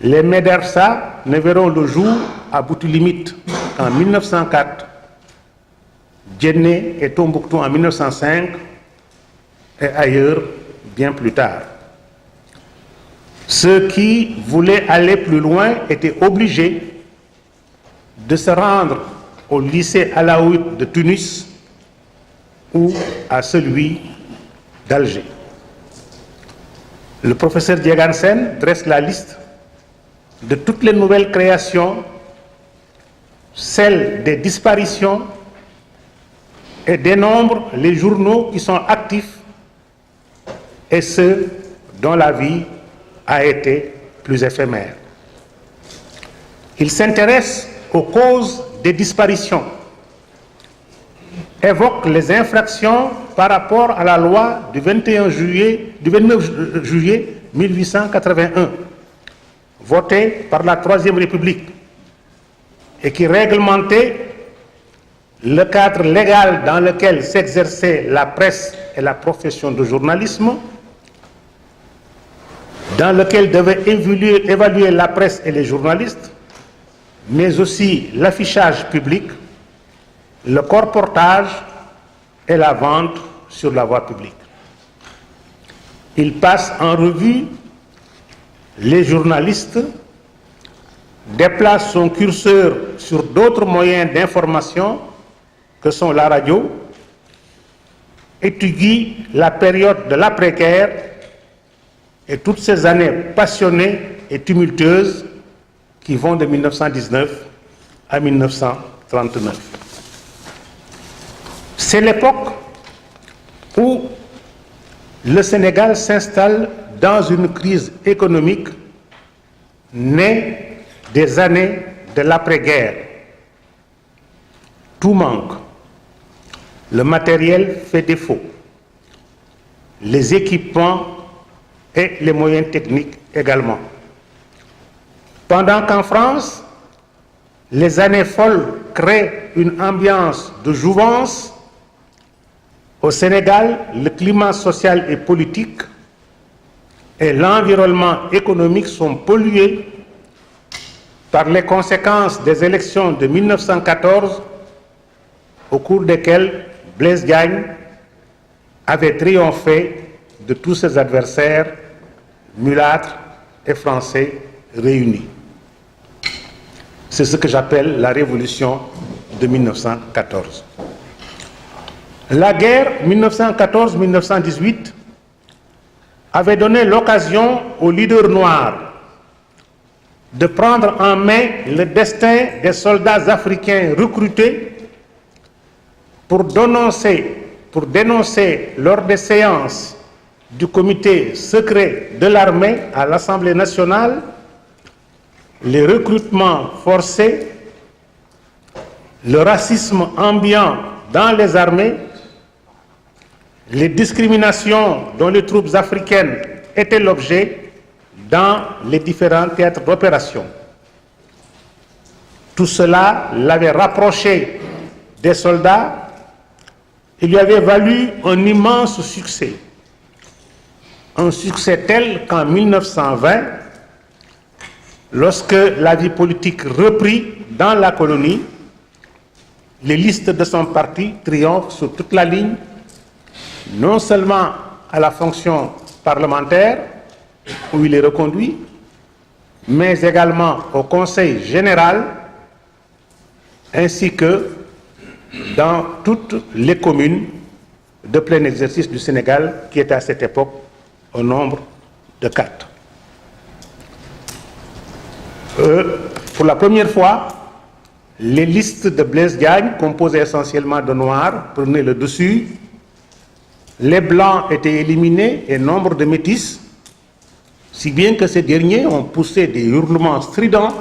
les médersa ne verront le jour à Boutilimite en 1904, Djenné et Tombouctou en 1905 et ailleurs bien plus tard. Ceux qui voulaient aller plus loin étaient obligés de se rendre au lycée alaouite de Tunis ou à celui d'Alger. Le professeur Diegansen dresse la liste de toutes les nouvelles créations, celles des disparitions, et dénombre les journaux qui sont actifs et ceux dont la vie a été plus éphémère. Il s'intéresse aux causes des disparitions, évoque les infractions par rapport à la loi du 29 juillet 1881, votée par la Troisième République et qui réglementait le cadre légal dans lequel s'exerçait la presse et la profession de journalisme, dans lequel devaient évaluer la presse et les journalistes, mais aussi l'affichage public, le colportage et la vente sur la voie publique. Il passe en revue les journalistes, déplace son curseur sur d'autres moyens d'information que sont la radio, étudie la période de l'après-guerre et toutes ces années passionnées et tumultueuses qui vont de 1919 à 1939. C'est l'époque où le Sénégal s'installe dans une crise économique née des années de l'après-guerre. Tout manque. Le matériel fait défaut. Les équipements et les moyens techniques également. Pendant qu'en France, les années folles créent une ambiance de jouvence, au Sénégal, le climat social et politique et l'environnement économique sont pollués par les conséquences des élections de 1914, au cours desquelles Blaise Diagne avait triomphé de tous ses adversaires mulâtres et français réunis. C'est ce que j'appelle la révolution de 1914. La guerre 1914-1918 avait donné l'occasion aux leaders noirs de prendre en main le destin des soldats africains recrutés pour dénoncer lors des séances du comité secret de l'armée à l'Assemblée nationale les recrutements forcés, le racisme ambiant dans les armées, les discriminations dont les troupes africaines étaient l'objet dans les différents théâtres d'opération. Tout cela l'avait rapproché des soldats et lui avait valu un immense succès. un succès tel qu'en 1920, lorsque la vie politique reprit dans la colonie, les listes de son parti triomphent sur toute la ligne, non seulement à la fonction parlementaire, où il est reconduit, mais également au Conseil général, ainsi que dans toutes les communes de plein exercice du Sénégal, qui étaient à cette époque au nombre de 4. Pour la première fois, les listes de Blaise Diagne, composées essentiellement de noirs, prenaient le dessus. Les blancs étaient éliminés et nombre de métis, si bien que ces derniers ont poussé des hurlements stridents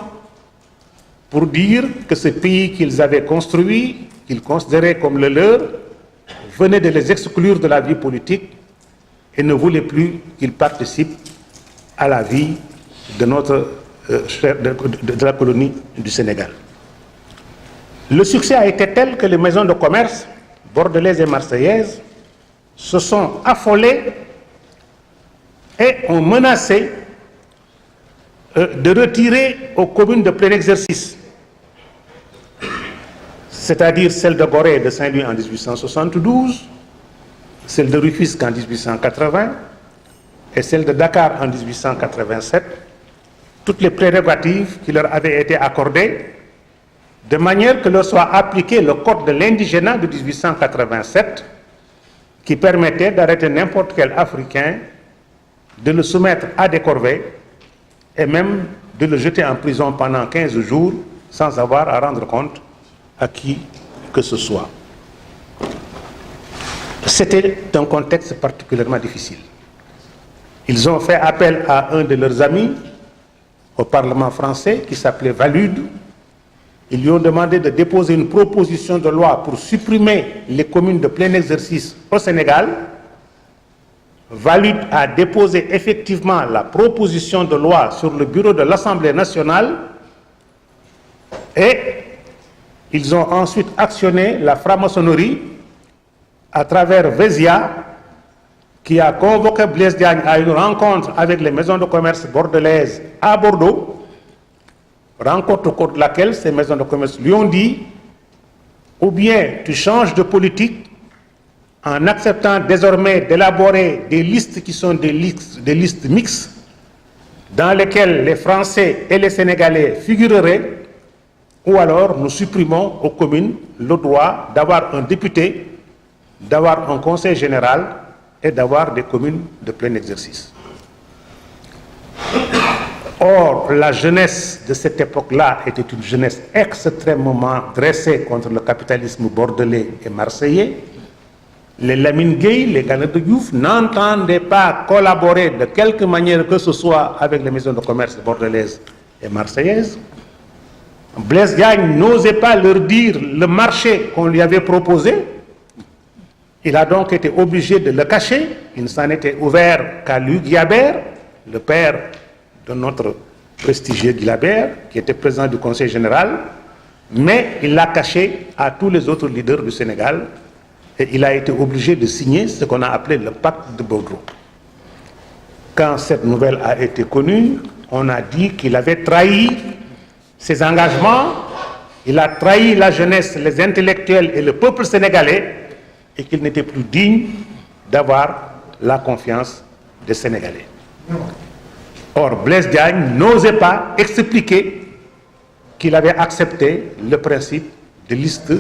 pour dire que ce pays qu'ils avaient construit, qu'ils considéraient comme le leur, venait de les exclure de la vie politique et ne voulaient plus qu'ils participent à la vie de la colonie du Sénégal. Le succès a été tel que les maisons de commerce bordelaises et marseillaises se sont affolées et ont menacé de retirer aux communes de plein exercice, c'est-à-dire celle de Gorée et de Saint-Louis en 1872, celle de Rufisque en 1880 et celle de Dakar en 1887, toutes les prérogatives qui leur avaient été accordées, de manière que leur soit appliqué le code de l'indigénat de 1887, qui permettait d'arrêter n'importe quel Africain, de le soumettre à des corvées et même de le jeter en prison pendant 15 jours sans avoir à rendre compte à qui que ce soit. C'était un contexte particulièrement difficile. Ils ont fait appel à un de leurs amis au Parlement français qui s'appelait Valude. Ils lui ont demandé de déposer une proposition de loi pour supprimer les communes de plein exercice au Sénégal. Valude a déposé effectivement la proposition de loi sur le bureau de l'Assemblée nationale et ils ont ensuite actionné la franc-maçonnerie à travers Vézia, qui a convoqué Blaise Diagne à une rencontre avec les maisons de commerce bordelaises à Bordeaux, rencontre au cours de laquelle ces maisons de commerce lui ont dit ou bien tu changes de politique en acceptant désormais d'élaborer des listes qui sont des listes mixtes dans lesquelles les Français et les Sénégalais figureraient, ou alors nous supprimons aux communes le droit d'avoir un député, d'avoir un conseil général et d'avoir des communes de plein exercice. Or, la jeunesse de cette époque-là était une jeunesse extrêmement dressée contre le capitalisme bordelais et marseillais. Les Lamine Gueye, les Galadé Diouf n'entendaient pas collaborer de quelque manière que ce soit avec les maisons de commerce bordelaises et marseillaises. Blaise Diagne n'osait pas leur dire le marché qu'on lui avait proposé. Il a donc été obligé de le cacher. Il ne s'en était ouvert qu'à Louis Guilabert, le père de notre prestigieux Guilabert, qui était président du Conseil général, mais il l'a caché à tous les autres leaders du Sénégal et il a été obligé de signer ce qu'on a appelé le pacte de Bordeaux. Quand cette nouvelle a été connue, on a dit qu'il avait trahi ses engagements, il a trahi la jeunesse, les intellectuels et le peuple sénégalais et qu'il n'était plus digne d'avoir la confiance des Sénégalais. Or, Blaise Diagne n'osait pas expliquer qu'il avait accepté le principe de listes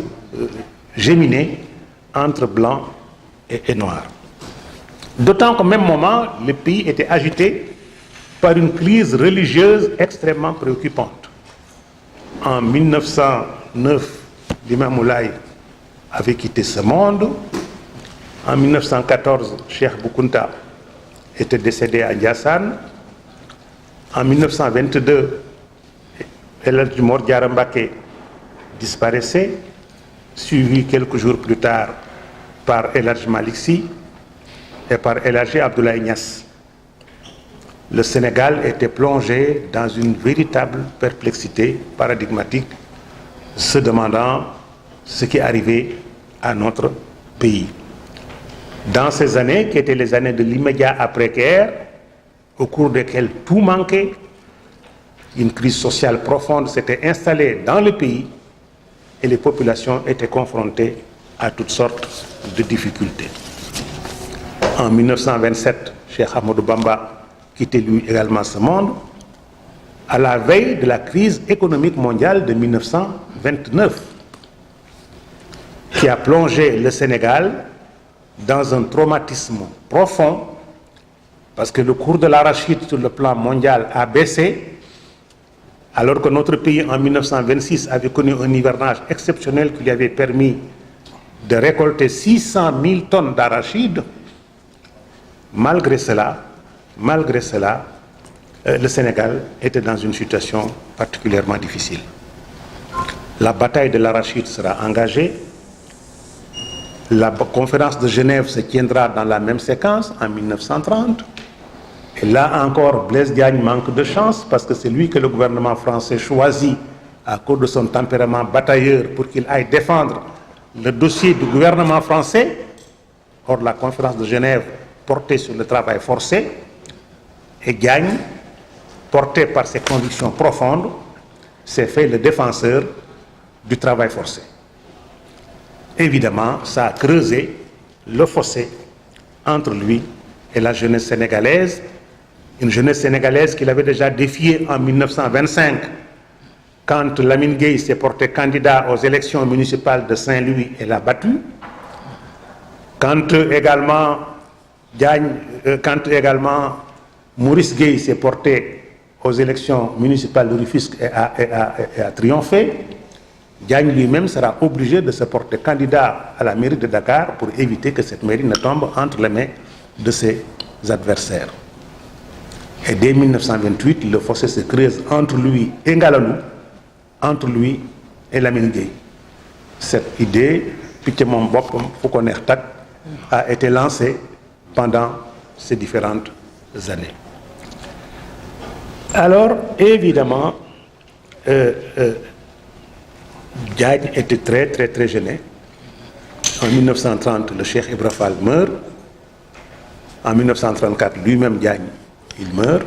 géminées entre blancs et noirs. D'autant qu'au même moment, le pays était agité par une crise religieuse extrêmement préoccupante. En 1909, l'imam Moulay avait quitté ce monde. En 1914, Cheikh Boukounta était décédé à Ndiassane. En 1922, El Hadji Mor Diarra Mbacké disparaissait, suivi quelques jours plus tard par El Hadji Malick Sy et par El Hadji Abdoulaye Niass. Le Sénégal était plongé dans une véritable perplexité paradigmatique, se demandant ce qui arrivait à notre pays. Dans ces années, qui étaient les années de l'immédiat après-guerre, au cours desquelles tout manquait, une crise sociale profonde s'était installée dans le pays et les populations étaient confrontées à toutes sortes de difficultés. En 1927, Cheikh Ahmadou Bamba quittait lui également ce monde, à la veille de la crise économique mondiale de 1929, qui a plongé le Sénégal dans un traumatisme profond, parce que le cours de l'arachide sur le plan mondial a baissé, alors que notre pays en 1926 avait connu un hivernage exceptionnel qui lui avait permis de récolter 600 000 tonnes d'arachide. Malgré cela, le Sénégal était dans une situation particulièrement difficile. La bataille de l'arachide sera engagée. La conférence de Genève se tiendra dans la même séquence en 1930. Et là encore, Blaise Diagne manque de chance parce que c'est lui que le gouvernement français choisit à cause de son tempérament batailleur pour qu'il aille défendre le dossier du gouvernement français. Or, la conférence de Genève portait sur le travail forcé et Diagne, porté par ses convictions profondes, s'est fait le défenseur du travail forcé. Évidemment, ça a creusé le fossé entre lui et la jeunesse sénégalaise, une jeunesse sénégalaise qu'il avait déjà défiée en 1925, quand Lamine Gueye s'est porté candidat aux élections municipales de Saint-Louis et l'a battu, quand également Maurice Gueye s'est porté aux élections municipales de Rufisque et a triomphé, Diagne lui-même sera obligé de se porter candidat à la mairie de Dakar pour éviter que cette mairie ne tombe entre les mains de ses adversaires. Et dès 1928, le fossé se creuse entre lui et Ngalandou, entre lui et Lamine Gueye. Cette idée, Pichemon Bop Foukonertak, a été lancée pendant ces différentes années. Alors, évidemment, Diagne était très gêné. En 1930, le Cheikh Ibra Fall meurt. En 1934, lui-même Diagne, il meurt.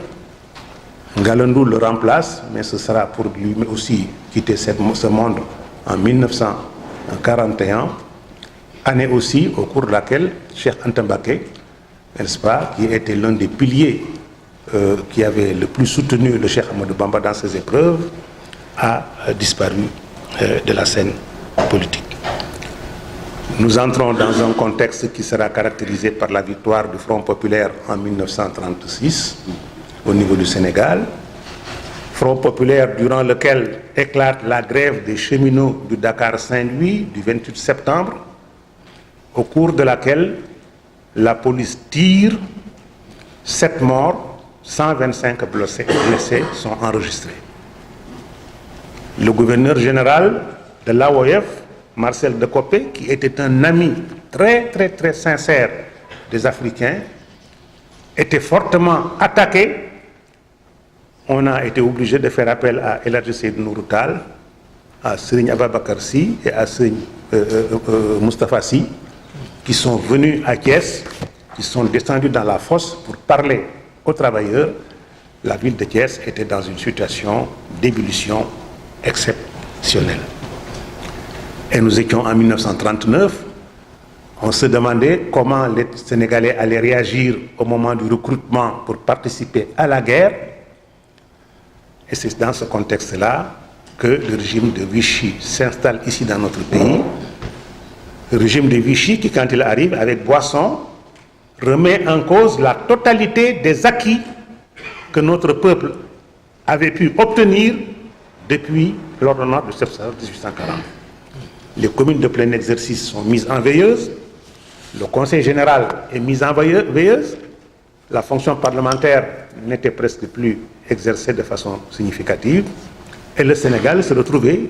Ngalandou le remplace, mais ce sera pour lui aussi quitter ce monde en 1941. Année aussi au cours de laquelle Cheikh Anta Mbacké, n'est-ce pas, qui était l'un des piliers qui avait le plus soutenu le Cheikh Ahmadou Bamba dans ses épreuves, a disparu de la scène politique. Nous entrons dans un contexte qui sera caractérisé par la victoire du Front populaire en 1936 au niveau du Sénégal. Front populaire durant lequel éclate la grève des cheminots du Dakar-Saint-Louis du 28 septembre, au cours de laquelle la police tire, 7 morts, 125 blessés sont enregistrés. Le gouverneur général de l'AOF, Marcel Decopé, qui était un ami très sincère des Africains, était fortement attaqué. On a été obligé de faire appel à El Hadji Seydou Nourou Tall, à Serigne Ababakar Sy et à Serigne Moustapha Sy, qui sont venus à Thiès, qui sont descendus dans la fosse pour parler aux travailleurs. La ville de Thiès était dans une situation d'ébullition exceptionnelle. Et nous étions en 1939, on se demandait comment les Sénégalais allaient réagir au moment du recrutement pour participer à la guerre. Et c'est dans ce contexte-là que le régime de Vichy s'installe ici dans notre pays. Le régime de Vichy qui, quand il arrive avec Boisson, remet en cause la totalité des acquis que notre peuple avait pu obtenir depuis l'ordonnance de septembre 1840. Les communes de plein exercice sont mises en veilleuse, le conseil général est mis en veilleuse, la fonction parlementaire n'était presque plus exercée de façon significative, et le Sénégal se retrouvait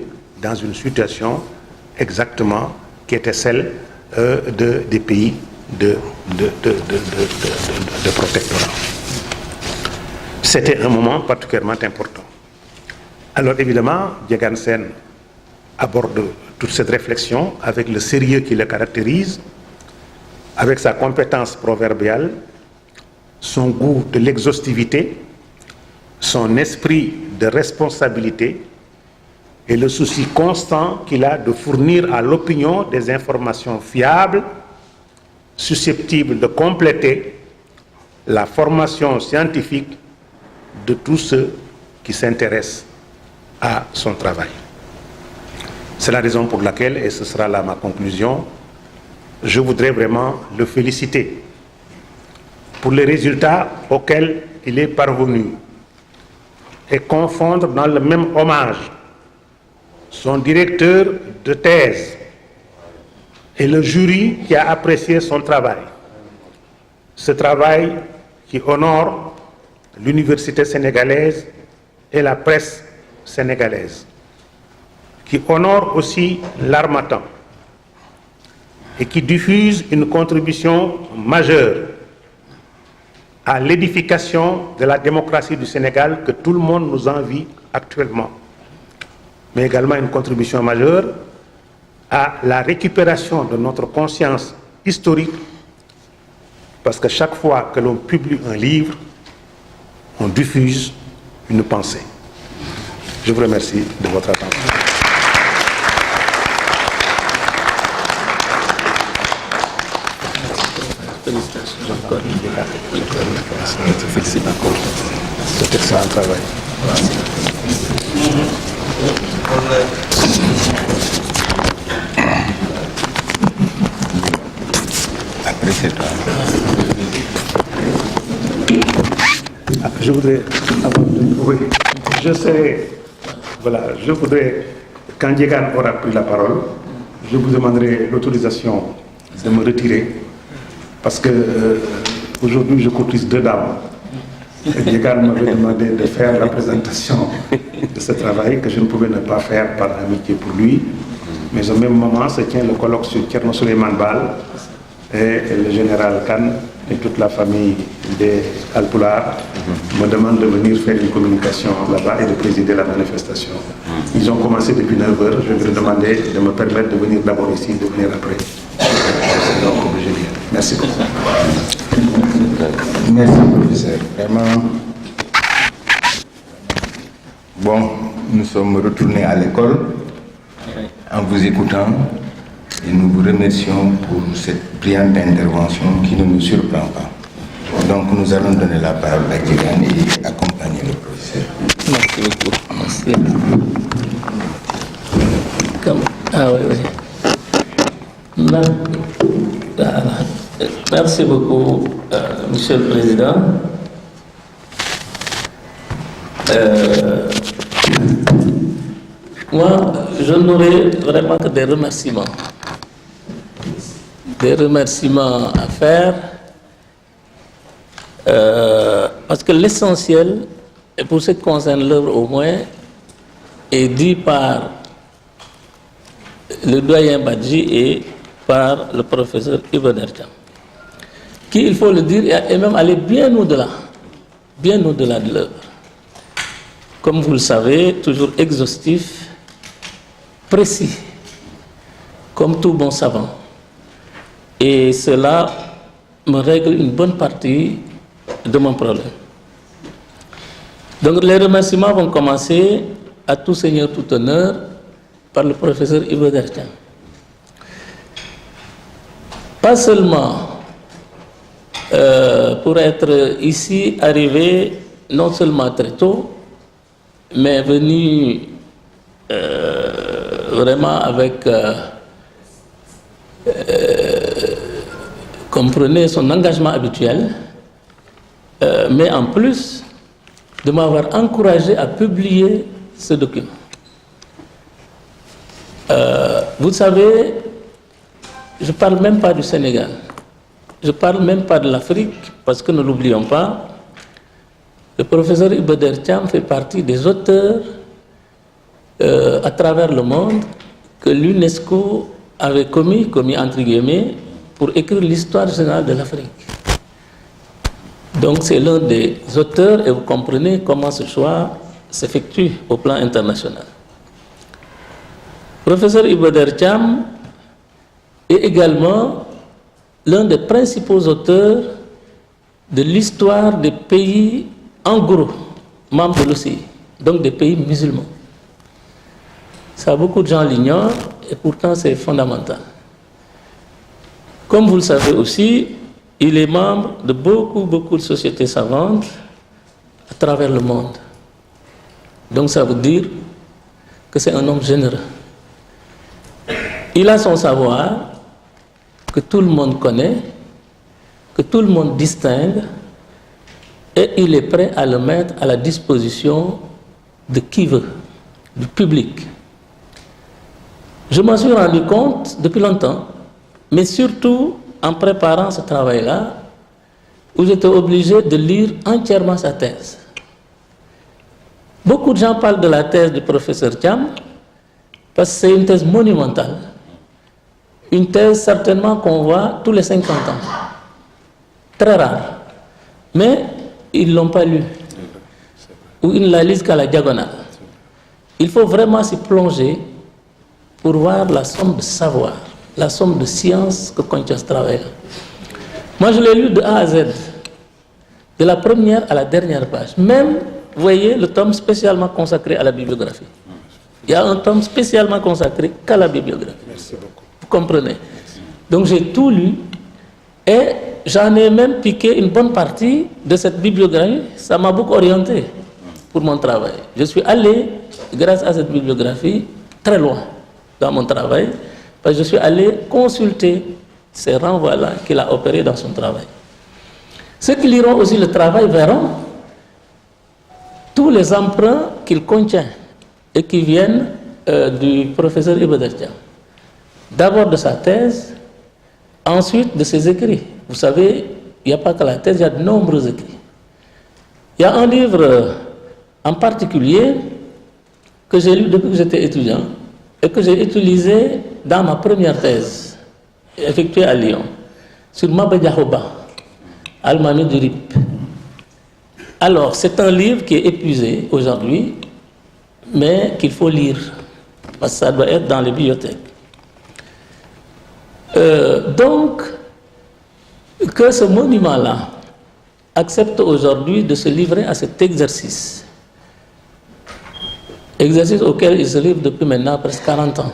dans une situation exactement qui était celle des pays de protectorat. C'était un moment particulièrement important. Alors évidemment, Diégane Sène aborde toute cette réflexion avec le sérieux qui le caractérise, avec sa compétence proverbiale, son goût de l'exhaustivité, son esprit de responsabilité et le souci constant qu'il a de fournir à l'opinion des informations fiables, susceptibles de compléter la formation scientifique de tous ceux qui s'intéressent à son travail. C'est la raison pour laquelle, et ce sera là ma conclusion, je voudrais vraiment le féliciter pour les résultats auxquels il est parvenu et confondre dans le même hommage son directeur de thèse et le jury qui a apprécié son travail. Ce travail qui honore l'université sénégalaise et la presse sénégalaise, qui honore aussi l'Harmattan et qui diffuse une contribution majeure à l'édification de la démocratie du Sénégal que tout le monde nous envie actuellement, mais également une contribution majeure à la récupération de notre conscience historique, parce que chaque fois que l'on publie un livre, on diffuse une pensée. Je vous remercie de votre attention. Félicite encore. C'est excellent travail. Après, c'est toi. Je voudrais, oui, je voudrais, quand Diegan aura pris la parole, je vous demanderai l'autorisation de me retirer, parce que aujourd'hui je cotise 2 dames. Diegan m'avait demandé de faire la présentation de ce travail que je ne pouvais ne pas faire par amitié pour lui, mais au même moment se tient le colloque sur Thierno Souleymane Baal et le général Khan et toute la famille des Alpulaar me demandent de venir faire une communication là-bas et de présider la manifestation. Ils ont commencé depuis 9 h. Je vais leur demander de me permettre de venir d'abord ici, de venir après. Donc, obligé de venir. Merci beaucoup. Merci, professeur. Vraiment. Bon, nous sommes retournés à l'école en vous écoutant et nous vous remercions pour cette brillante intervention qui ne nous surprend pas. Donc nous allons donner la parole à Diegan et accompagner le professeur. Merci beaucoup. Merci. Ah oui, oui. Merci beaucoup, Monsieur le Président. Moi, je n'aurai vraiment que des remerciements. Des remerciements à faire. Parce que l'essentiel, et pour ce qui concerne l'œuvre au moins, est dit par le doyen Badji et par le professeur Iba Der Thiam, qui, il faut le dire, est même allé bien au-delà de l'œuvre. Comme vous le savez, toujours exhaustif, précis, comme tout bon savant. Et cela me règle une bonne partie de mon problème. Donc les remerciements vont commencer à tout seigneur, tout honneur, par le professeur Iba Der Thiam. Pas seulement pour être ici arrivé non seulement très tôt, mais venu vraiment avec, comprenez, son engagement habituel, mais en plus de m'avoir encouragé à publier ce document. Vous savez, je ne parle même pas du Sénégal, je ne parle même pas de l'Afrique, parce que ne l'oublions pas, le professeur Iba Der Thiam fait partie des auteurs à travers le monde que l'UNESCO avait commis entre guillemets, pour écrire l'histoire générale de l'Afrique. Donc c'est l'un des auteurs et vous comprenez comment ce choix s'effectue au plan international. Professeur Iba Der Thiam est également l'un des principaux auteurs de l'histoire des pays, en gros, membres de l'OCI, donc des pays musulmans. Ça, beaucoup de gens l'ignorent, et pourtant c'est fondamental. Comme vous le savez aussi, il est membre de beaucoup de sociétés savantes à travers le monde. Donc ça veut dire que c'est un homme généreux. Il a son savoir que tout le monde connaît, que tout le monde distingue, et il est prêt à le mettre à la disposition de qui veut, du public. Je m'en suis rendu compte depuis longtemps, mais surtout en préparant ce travail-là, où j'étais obligé de lire entièrement sa thèse. Beaucoup de gens parlent de la thèse du professeur Thiam, parce que c'est une thèse monumentale. Une thèse certainement qu'on voit tous les 50 ans. Très rare. Mais ils ne l'ont pas lue. Ou ils ne la lisent qu'à la diagonale. Il faut vraiment s'y plonger pour voir la somme de savoir, la somme de science que contient ce travail. Moi, je l'ai lu de A à Z, de la première à la dernière page. Même, vous voyez, le tome spécialement consacré à la bibliographie. Il y a un tome spécialement consacré qu'à la bibliographie. Merci beaucoup. Vous comprenez? Donc, j'ai tout lu et j'en ai même piqué une bonne partie de cette bibliographie. Ça m'a beaucoup orienté pour mon travail. Je suis allé, grâce à cette bibliographie, très loin dans mon travail, parce que je suis allé consulter ces renvois-là qu'il a opérés dans son travail. Ceux qui liront aussi le travail verront tous les emprunts qu'il contient et qui viennent du professeur Iba Der Thiam. D'abord de sa thèse, ensuite de ses écrits. Vous savez, il n'y a pas que la thèse, il y a de nombreux écrits. Il y a un livre en particulier que j'ai lu depuis que j'étais étudiant et que j'ai utilisé dans ma première thèse effectuée à Lyon sur Maba Diakhou Ba, Almami du RIP. Alors, c'est un livre qui est épuisé aujourd'hui, mais qu'il faut lire, parce que ça doit être dans les bibliothèques. Donc, que ce monument-là accepte aujourd'hui de se livrer à cet exercice auquel il se livre depuis maintenant presque 40 ans,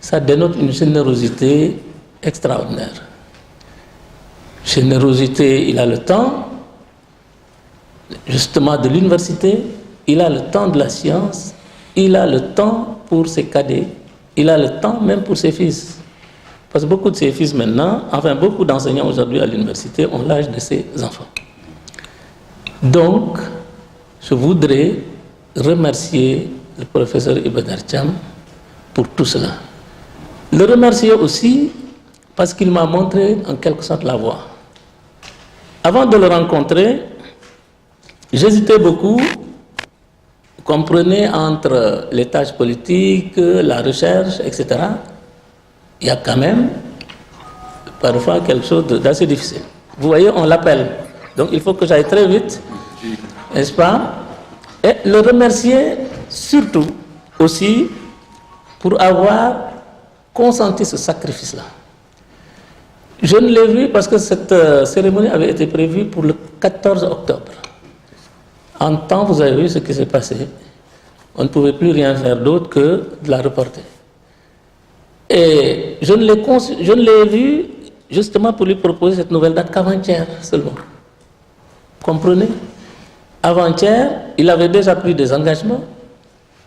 ça dénote une générosité extraordinaire. Générosité, il a le temps, justement, de l'université, il a le temps de la science, il a le temps pour ses cadets, il a le temps même pour ses fils. Parce que beaucoup de ses fils maintenant, enfin beaucoup d'enseignants aujourd'hui à l'université ont l'âge de ses enfants. Donc, je voudrais remercier le professeur Iba Der Thiam pour tout cela. Le remercier aussi parce qu'il m'a montré en quelque sorte la voie. Avant de le rencontrer, j'hésitais beaucoup, vous comprenez, entre les tâches politiques, la recherche, etc. Il y a quand même parfois quelque chose d'assez difficile. Vous voyez, on l'appelle. Donc il faut que j'aille très vite, n'est-ce pas? Et le remercier surtout aussi pour avoir consenti ce sacrifice-là. Je ne l'ai vu parce que cette cérémonie avait été prévue pour le 14 octobre. En temps, vous avez vu ce qui s'est passé. On ne pouvait plus rien faire d'autre que de la reporter. Et je ne l'ai vu justement pour lui proposer cette nouvelle date qu'avant-hier seulement. Vous comprenez? Avant-hier, il avait déjà pris des engagements,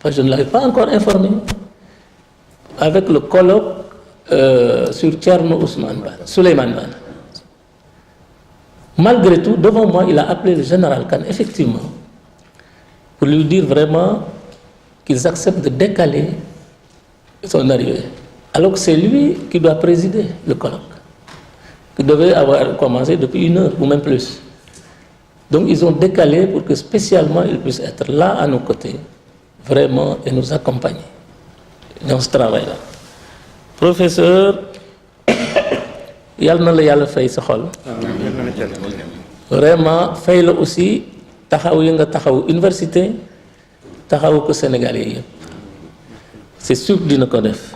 parce que je ne l'avais pas encore informé, avec le colloque sur Thierno Ousmane Ba, Souleymane Ba. Malgré tout, devant moi, il a appelé le général Kane, effectivement, pour lui dire vraiment qu'ils acceptent de décaler son arrivée. Alors que c'est lui qui doit présider le colloque, qui devait avoir commencé depuis 1 heure ou même plus. Donc ils ont décalé pour que spécialement il puisse être là à nos côtés, vraiment, et nous accompagner dans ce travail-là. Professeur, yàlla na la yàlla fay sa xol. Vraiment fay la aussi taxaw yi nga taxaw université, taxaw ko Sénégalais yëpp. C'est sûr que dina ko def.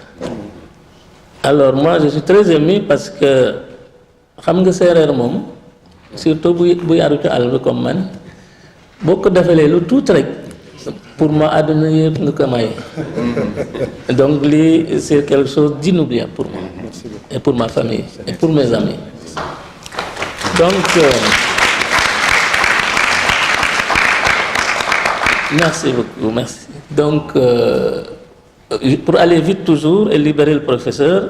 Alors moi je suis très ému parce que xam nga séeréer moom surtout bu yaru ci àll bi comme man boo ko defalee lu tuuti rek pour moi àdduna yëpp nga ko may donc lii c'est quelque chose d'inoubliable pour moi et pour ma famille et pour mes amis donc merci beaucoup merci donc pour aller vite toujours et libérer le professeur,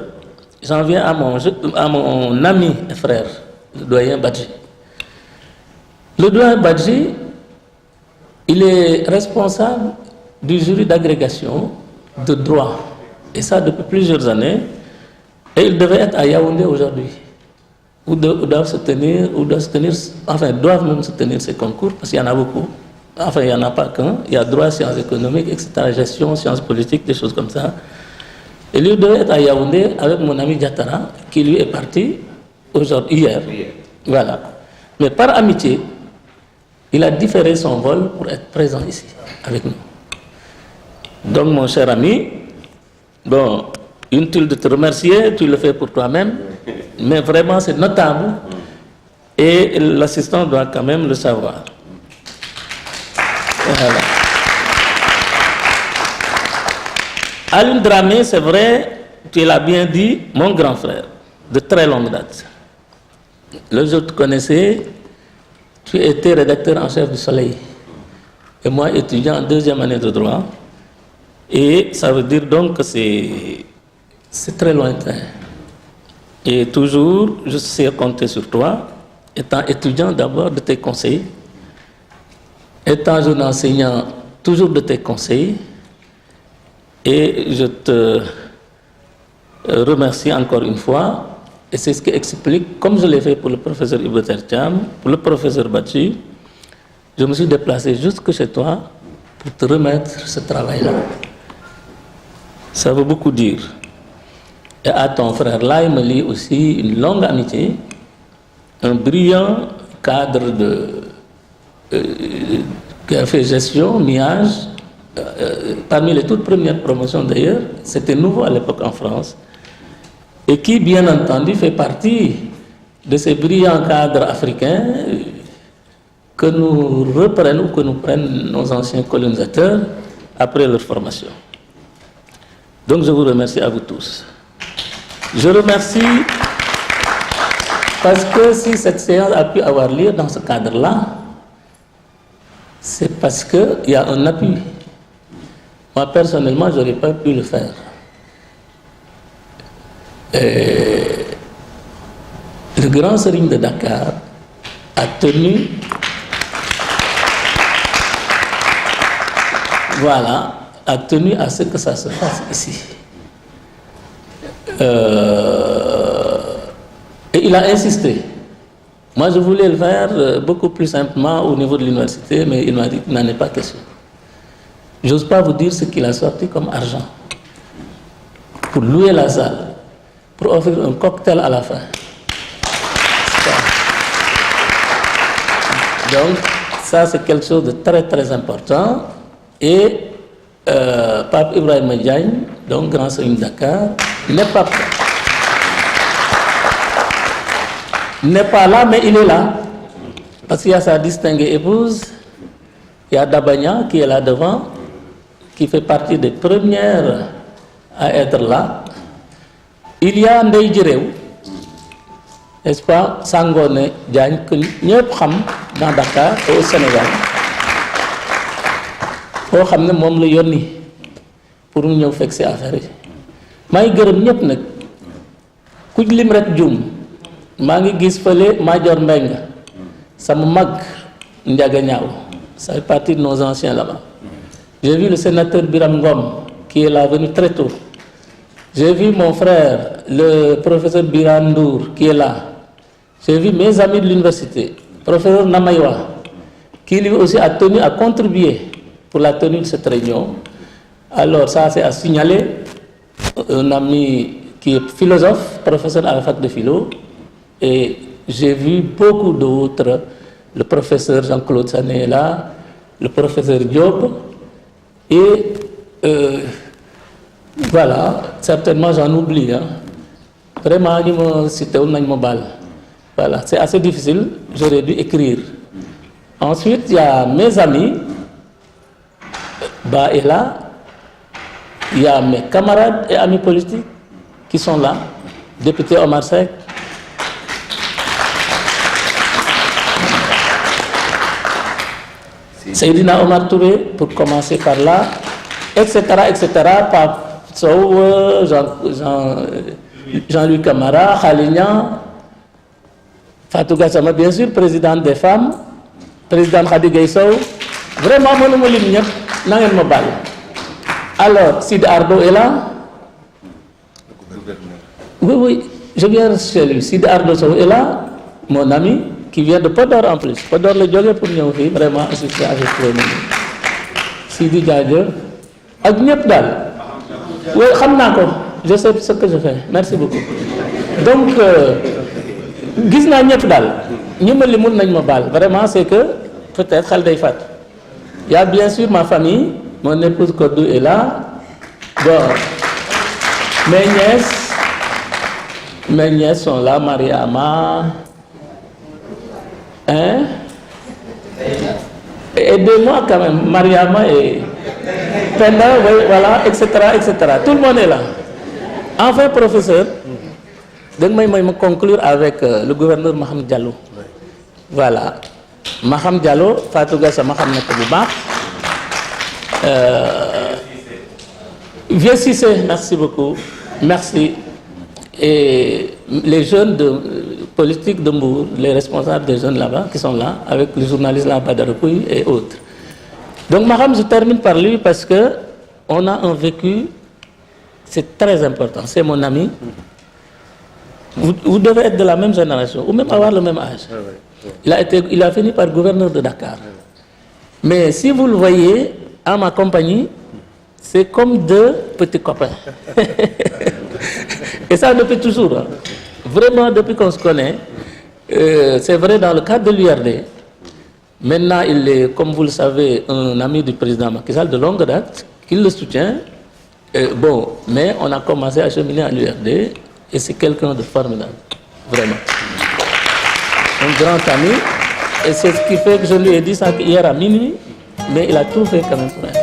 j'en viens à mon ami et frère, le doyen Badji. Le doyen Badji, il est responsable du jury d'agrégation de droit, et ça depuis plusieurs années, et il devait être à Yaoundé aujourd'hui, où doivent même se tenir ces concours, parce qu'il y en a beaucoup. Enfin, il n'y en a pas qu'un. Il y a droit, sciences économiques, etc., gestion, sciences politiques, des choses comme ça. Et lui devait être à Yaoundé avec mon ami Diatara, qui lui est parti hier. Voilà. Mais par amitié, il a différé son vol pour être présent ici, avec nous. Donc, mon cher ami, bon, inutile de te remercier, tu le fais pour toi-même, mais vraiment, c'est notable, et l'assistant doit quand même le savoir. Voilà. Alioune Dramé, c'est vrai, tu l'as bien dit, mon grand frère, de très longue date. Le jour où tu connaissais, tu étais rédacteur en chef du Soleil. Et moi, étudiant en deuxième année de droit. Et ça veut dire donc que c'est très lointain. Et toujours, je sais compter sur toi, étant étudiant d'abord de tes conseils. Étant jeune enseignant, toujours de tes conseils, et je te remercie encore une fois, et c'est ce qui explique, comme je l'ai fait pour le professeur Iba Der Thiam, pour le professeur Badji, je me suis déplacé jusque chez toi pour te remettre ce travail-là. Ça veut beaucoup dire. Et à ton frère là, il me lie aussi une longue amitié, un brillant cadre qui a fait gestion, MIAGE, parmi les toutes premières promotions d'ailleurs, c'était nouveau à l'époque en France, et qui bien entendu fait partie de ces brillants cadres africains que nous reprennent ou que nous prennent nos anciens colonisateurs après leur formation. Donc je vous remercie à vous tous. Je remercie parce que si cette séance a pu avoir lieu dans ce cadre-là, c'est parce qu'il y a un appui. Moi, personnellement, je n'aurais pas pu le faire. Le grand Serigne de Dakar a tenu, a tenu à ce que ça se fasse ici. Et il a insisté. Moi, je voulais le faire beaucoup plus simplement au niveau de l'université, mais il m'a dit qu'il n'en est pas question. Je n'ose pas vous dire ce qu'il a sorti comme argent pour louer la salle, pour offrir un cocktail à la fin. Donc, ça, c'est quelque chose de très, très important. Et Pape Ibrahima Diagne, donc grand Serigne de Dakar, n'est pas là, mais il est là. Parce qu'il y a sa distinguée épouse, il y a Dabagna qui est là devant, qui fait partie des premières à être là. Il y a Ndeye Djirew, n'est-ce pas, Sangone Diagne, que nous savons dans Dakar et au Sénégal. Nous savons que yoni pour nous faire ces affaires. Je suis gërëm ku lim rek djum. maa ngi gis fële Major Mbeng sama mag Ndiaga Niaw, ça fait partie de nos anciens là-bas. J'ai vu le sénateur Biram Ngom qui est là venu très tôt. J'ai vu mon frère le professeur Birandour qui est là. J'ai vu mes amis de l'université, professeur Namaywa, qui lui aussi a tenu à contribuer pour la tenue de cette réunion. Alors ça c'est à signaler. Un ami qui est philosophe, professeur à la fac de philo. Et j'ai vu beaucoup d'autres, le professeur Jean-Claude Sané est là, le professeur Diop, et voilà, certainement j'en oublie. Hein. Vraiment, ils m'ont cité un animal. Voilà, c'est assez difficile, j'aurais dû écrire. Ensuite, il y a mes amis, Ba est là, il y a mes camarades et amis politiques qui sont là, député Omar Seck, Seydina Omar Touré, pour commencer par là, etc., etc., Pape Sow, Jean-Louis Camara, Khalignan, Fatou Gassama, bien sûr, présidente des femmes, président Khady Gueye Sow, vraiment, alors, Sid Ardo est là. Oui, oui, je viens chez lui. Sid Ardo Sow est là, mon ami, qui vient de Podor en plus. Podor le jogé pour nous faire vraiment assister avec toi. Sidi Diadio, ak ñep dal. Oui, je sais ce que je fais. Merci beaucoup. Donc, gis na ñep dal. Ñi ma limul nañ ma bal. Vraiment, c'est que peut-être xal day fat. Il y a bien sûr ma famille, mon épouse Kodou est là. Bon, mes nièces sont là, Mariama. Hein? Aidez-moi quand même, Mariama et Penda, voilà, etc., etc. Tout le monde est là. Enfin, professeur, je vais conclure avec le gouverneur Maham Diallo. Voilà. Maham Diallo, Fatou Gassa Maham Nakabouba. Vieux Cissé, merci beaucoup. Merci. Et les jeunes politiques de Mbour, les responsables des jeunes là-bas, qui sont là, avec les journalistes là-bas d'Aroupouille et autres. Donc, Maham, je termine par lui parce qu'on a un vécu, c'est très important, c'est mon ami. Vous devez être de la même génération, ou même avoir le même âge. Il a fini par gouverneur de Dakar. Mais si vous le voyez, à ma compagnie, c'est comme deux petits copains. Et ça depuis toujours. Hein. Vraiment, depuis qu'on se connaît, c'est vrai dans le cadre de l'URD. Maintenant, il est, comme vous le savez, un ami du président Macky Sall de longue date, qui le soutient. Bon, mais on a commencé à cheminer à l'URD et c'est quelqu'un de formidable. Vraiment. Un grand ami. Et c'est ce qui fait que je lui ai dit ça hier à minuit, mais il a tout fait quand même pour elle.